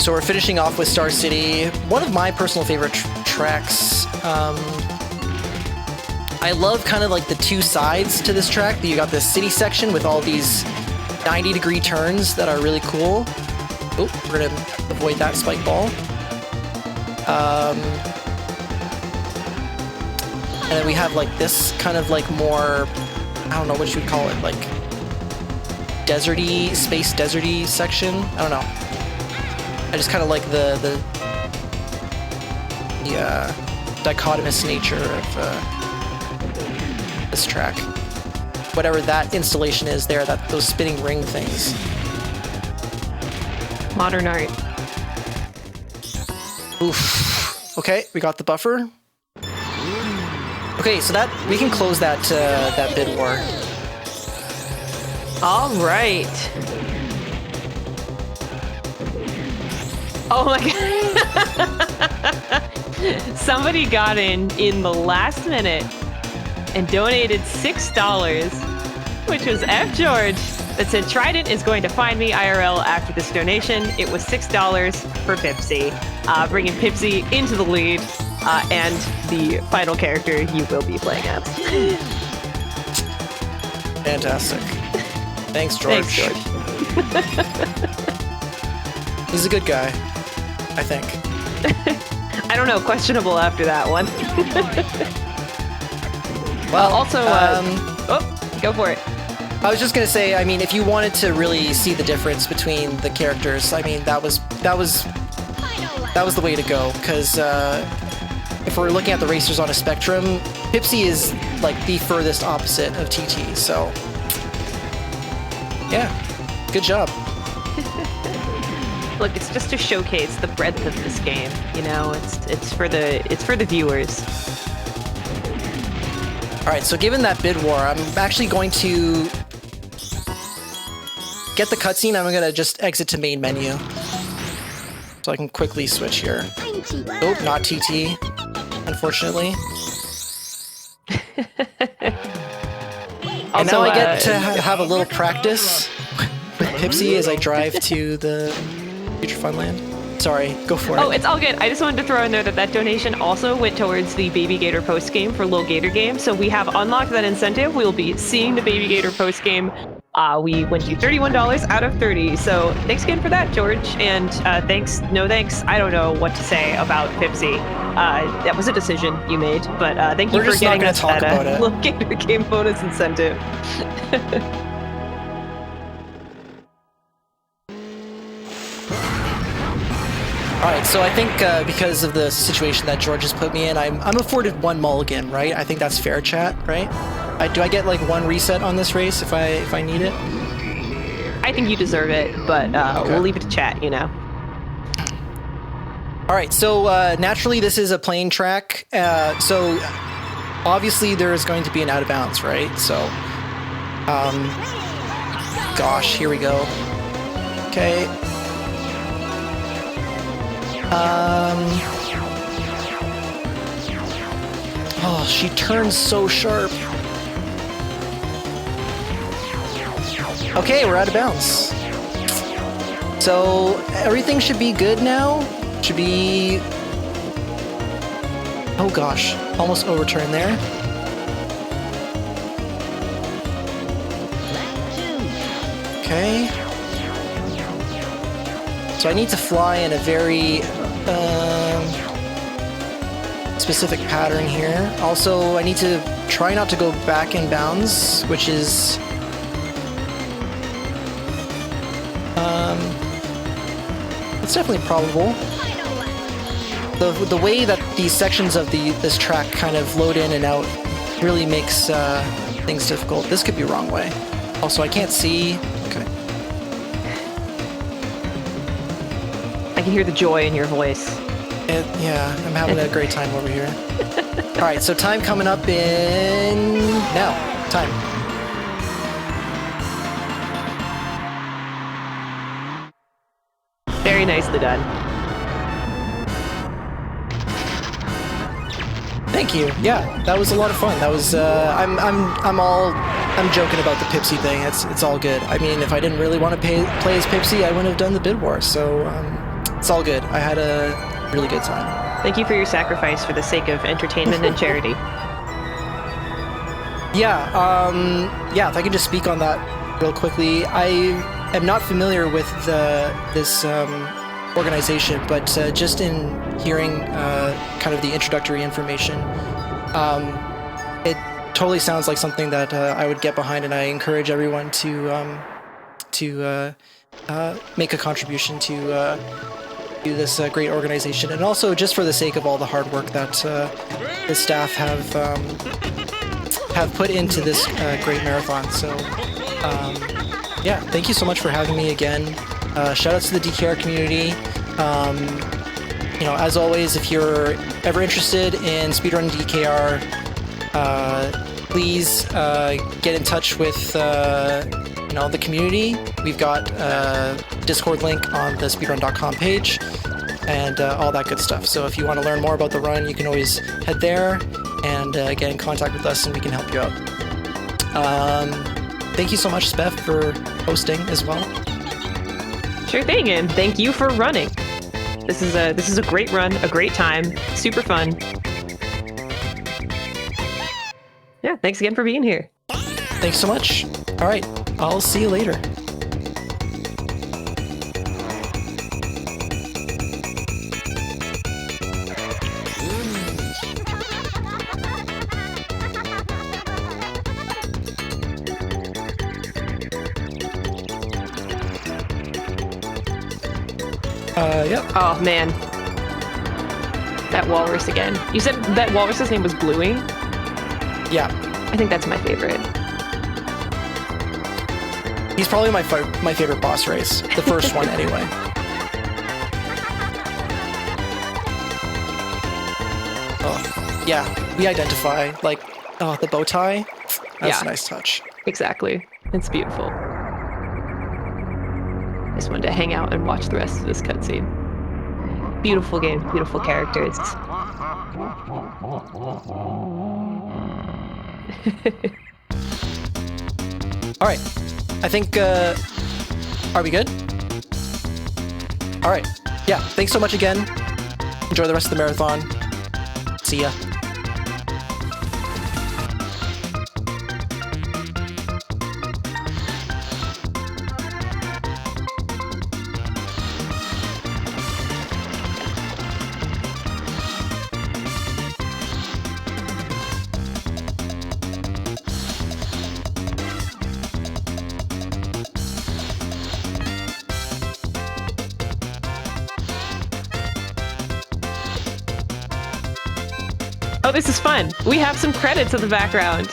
So we're finishing off with Star City, one of my personal favorite tracks. I love kind of like the two sides to this track. You got this city section with all these 90-degree turns that are really cool. Oh, we're gonna avoid that spike ball. And then we have like this kind of like more, I don't know what you would call it, like deserty, space deserty section. I don't know. I just kind of like the dichotomous nature of this track. Whatever that installation is there, those spinning ring things. Modern art. Oof. Okay, we got the buffer. Okay, so that we can close that bid war. All right. Oh my god. Somebody got in the last minute and donated $6, which was F. George, that said Trident is going to find me IRL after this donation. It was $6 for Pipsy, bringing Pipsy into the lead and the final character you will be playing as. Fantastic. Thanks, George. Thanks, George. He's a good guy, I think. I don't know, questionable after that one. Well, also, oh, go for it. I was just gonna say, I mean, if you wanted to really see the difference between the characters, I mean, that was the way to go. Because if we're looking at the racers on a spectrum, Pipsy is like the furthest opposite of TT. So, yeah, good job. Look, it's just to showcase the breadth of this game. You know, it's for the viewers. All right, so given that bid war, I'm actually going to get the cutscene. I'm gonna just exit to main menu, so I can quickly switch here. Oh, not TT, unfortunately. And now I get to have a little practice with Pipsy as I drive to the Future Funland. Sorry, go for it. Oh, it's all good. I just wanted to throw in there that donation also went towards the Baby Gator post game for Lil Gator Game. So we have unlocked that incentive. We'll be seeing the Baby Gator post game. We went to $31 out of 30. So thanks again for that, George. And thanks, no thanks. I don't know what to say about Pipsy. That was a decision you made, but thank you for getting us that Lil Gator Game bonus incentive. Alright, so I think because of the situation that George has put me in, I'm afforded one mulligan, right? I think that's fair, chat, right? Do I get like one reset on this race if I need it? I think you deserve it, but okay. We'll leave it to chat, you know. Alright, so naturally this is a plane track, so obviously there is going to be an out of bounds, right? So, gosh, here we go. Okay. Oh, she turns so sharp. Okay, we're out of bounds. So everything should be good now. Should be... Oh gosh, almost overturned there. Okay. So I need to fly in a very specific pattern here. Also, I need to try not to go back in bounds, which is it's definitely probable. The way that these sections of this track kind of load in and out really makes things difficult. This could be wrong way. Also, I can't see. Okay. I can hear the joy in your voice. Yeah, I'm having a great time over here. All right, so time coming up in now. Time. Very nicely done. Thank you. Yeah, that was a lot of fun. That was. I'm joking about the Pipsy thing. It's all good. I mean, if I didn't really want to play as Pipsy, I wouldn't have done the bid war. So it's all good. I had a really good time. Thank you for your sacrifice for the sake of entertainment and charity. Yeah, if I could just speak on that real quickly. I am not familiar with this organization, but just in hearing kind of the introductory information, it totally sounds like something that I would get behind, and I encourage everyone to make a contribution to this great organization, and also just for the sake of all the hard work that the staff have put into this great marathon. So yeah, thank you so much for having me again. Shout outs to the DKR community. You know, as always, if you're ever interested in speedrun DKR, please get in touch with you know, the community. We've got a Discord link on the speedrun.com page and all that good stuff. So if you want to learn more about the run, you can always head there and get in contact with us, and we can help you out. Thank you so much, Spef, for hosting as well. Sure thing, and thank you for running. This is a great run, a great time, super fun. Yeah, thanks again for being here. Thanks so much. All right, I'll see you later. Yep. Oh man, that walrus again. You said that walrus's name was Bluey? Yeah. I think that's my favorite. He's probably my favorite boss race. The first one, anyway. Oh, yeah. We identify, like, oh, the bow tie. That's a nice touch. Exactly. It's beautiful. I just wanted to hang out and watch the rest of this cutscene. Beautiful game, beautiful characters. All right. I think, are we good? All right. Yeah, thanks so much again. Enjoy the rest of the marathon. See ya. Oh, this is fun. We have some credits in the background.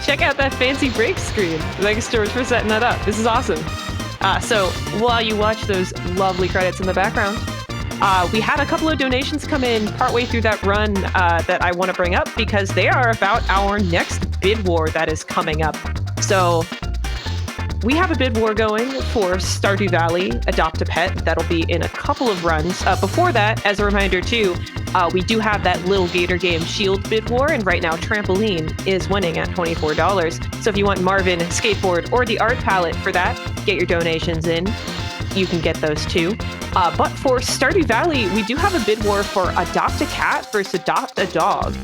Check out that fancy break screen. Thanks, George, for setting that up. This is awesome. So while you watch those lovely credits in the background, we had a couple of donations come in partway through that run that I want to bring up because they are about our next bid war that is coming up. So we have a bid war going for Stardew Valley Adopt a Pet. That'll be in a couple of runs. Before that, as a reminder too, we do have that Little Gator Game Shield bid war, and right now Trampoline is winning at $24. So if you want Marvin Skateboard or the art palette for that, get your donations in. You can get those too. But for Stardew Valley, we do have a bid war for Adopt a Cat versus Adopt a Dog.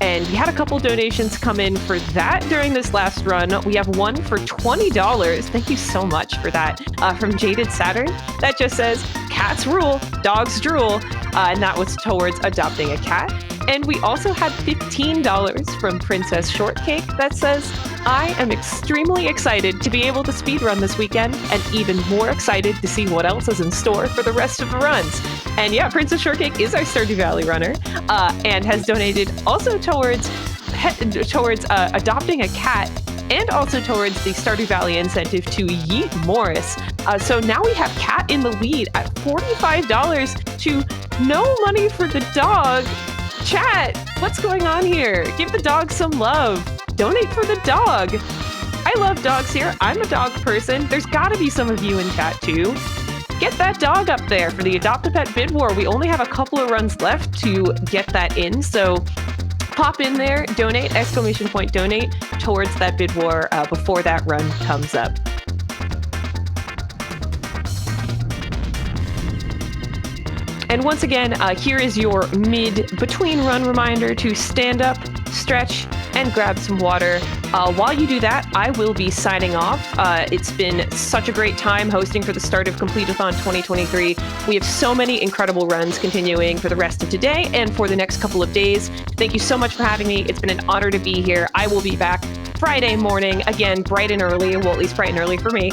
And we had a couple donations come in for that during this last run. We have one for $20. Thank you so much for that. From Jaded Saturn. That just says, cats rule, dogs drool. And that was towards adopting a cat. And we also had $15 from Princess Shortcake that says, I am extremely excited to be able to speedrun this weekend and even more excited to see what else is in store for the rest of the runs. And yeah, Princess Shortcake is our Stardew Valley runner and has donated also towards adopting a cat and also towards the Stardew Valley incentive to Yeet Morris. So now we have Cat in the lead at $45 to no money for the dog. Chat, what's going on here? Give the dog some love. Donate for the dog. I love dogs here. I'm a dog person. There's got to be some of you in chat too. Get that dog up there for the Adopt a Pet bid war. We only have a couple of runs left to get that in, so pop in there, donate, ! Donate towards that bid war before that run comes up. And once again, here is your mid-between run reminder to stand up, stretch, and grab some water. While you do that, I will be signing off. It's been such a great time hosting for the start of Completithon 2023. We have so many incredible runs continuing for the rest of today and for the next couple of days. Thank you so much for having me. It's been an honor to be here. I will be back Friday morning, again, bright and early, well, at least bright and early for me.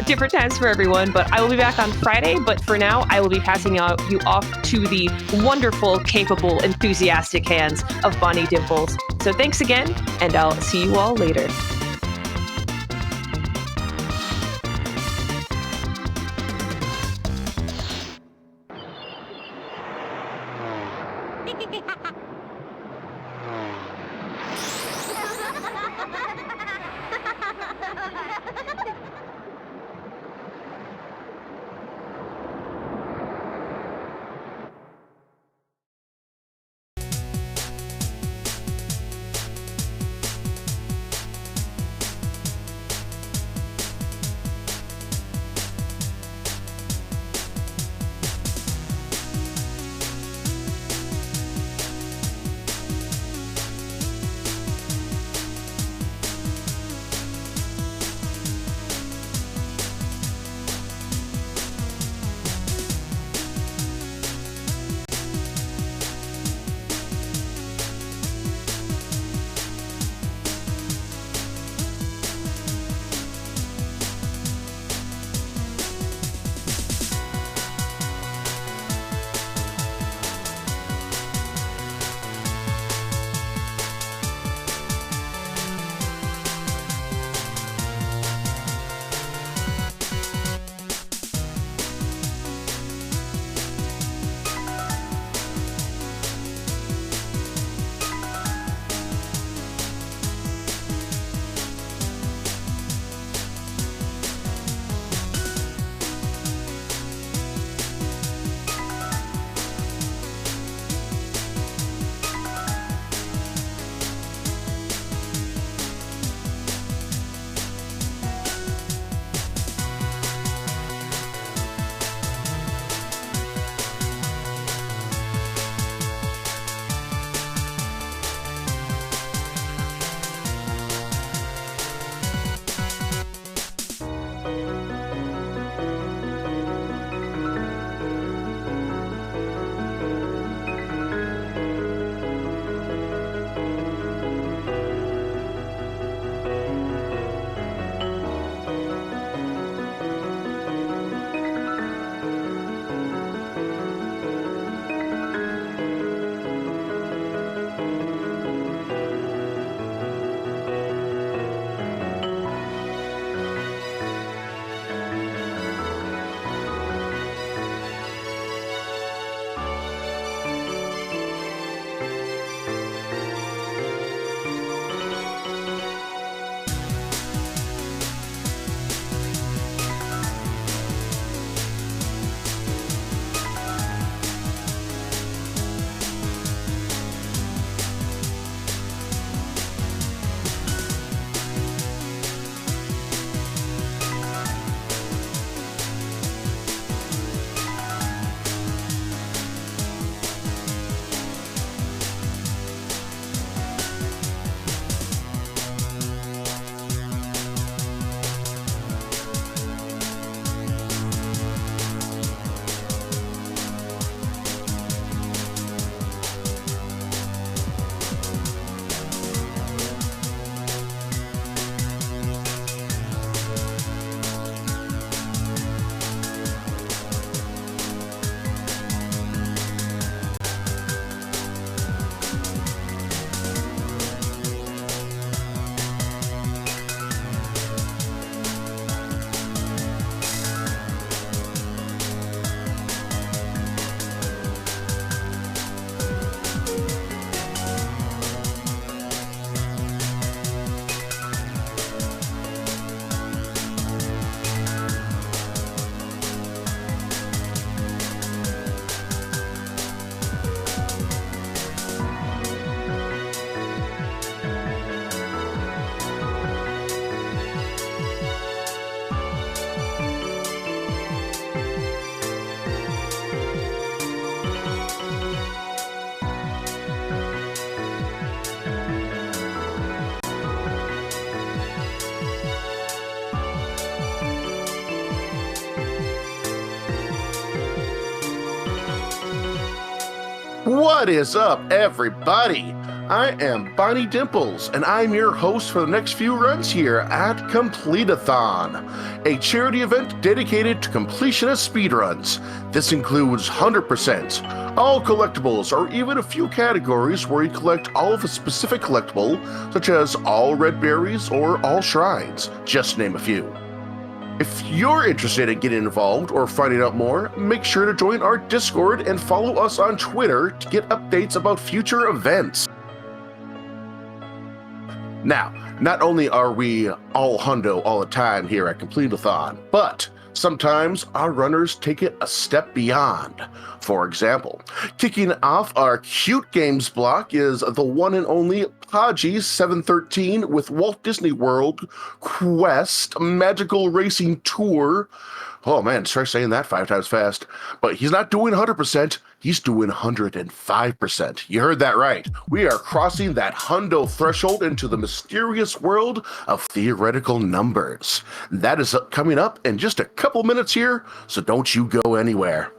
Different times for everyone, but I will be back on Friday. But for now, I will be passing you off to the wonderful, capable, enthusiastic hands of Bonnie Dimples. So thanks again, and I'll see you all later. What is up, everybody? I am Bonnie Dimples, and I'm your host for the next few runs here at Completithon, a charity event dedicated to completionist speedruns. This includes 100%, all collectibles, or even a few categories where you collect all of a specific collectible, such as all red berries or all shrines, just to name a few. If you're interested in getting involved or finding out more, make sure to join our Discord and follow us on Twitter to get updates about future events. Now, not only are we all hundo all the time here at Completithon, but sometimes our runners take it a step beyond. For example, kicking off our cute games block is the one and only Podgy 713 with Walt Disney World Quest Magical Racing Tour. Oh man, try saying that 5 times fast. But he's not doing 100%, he's doing 105%. You heard that right. We are crossing that hundo threshold into the mysterious world of theoretical numbers. That is coming up in just a couple minutes here, so don't you go anywhere.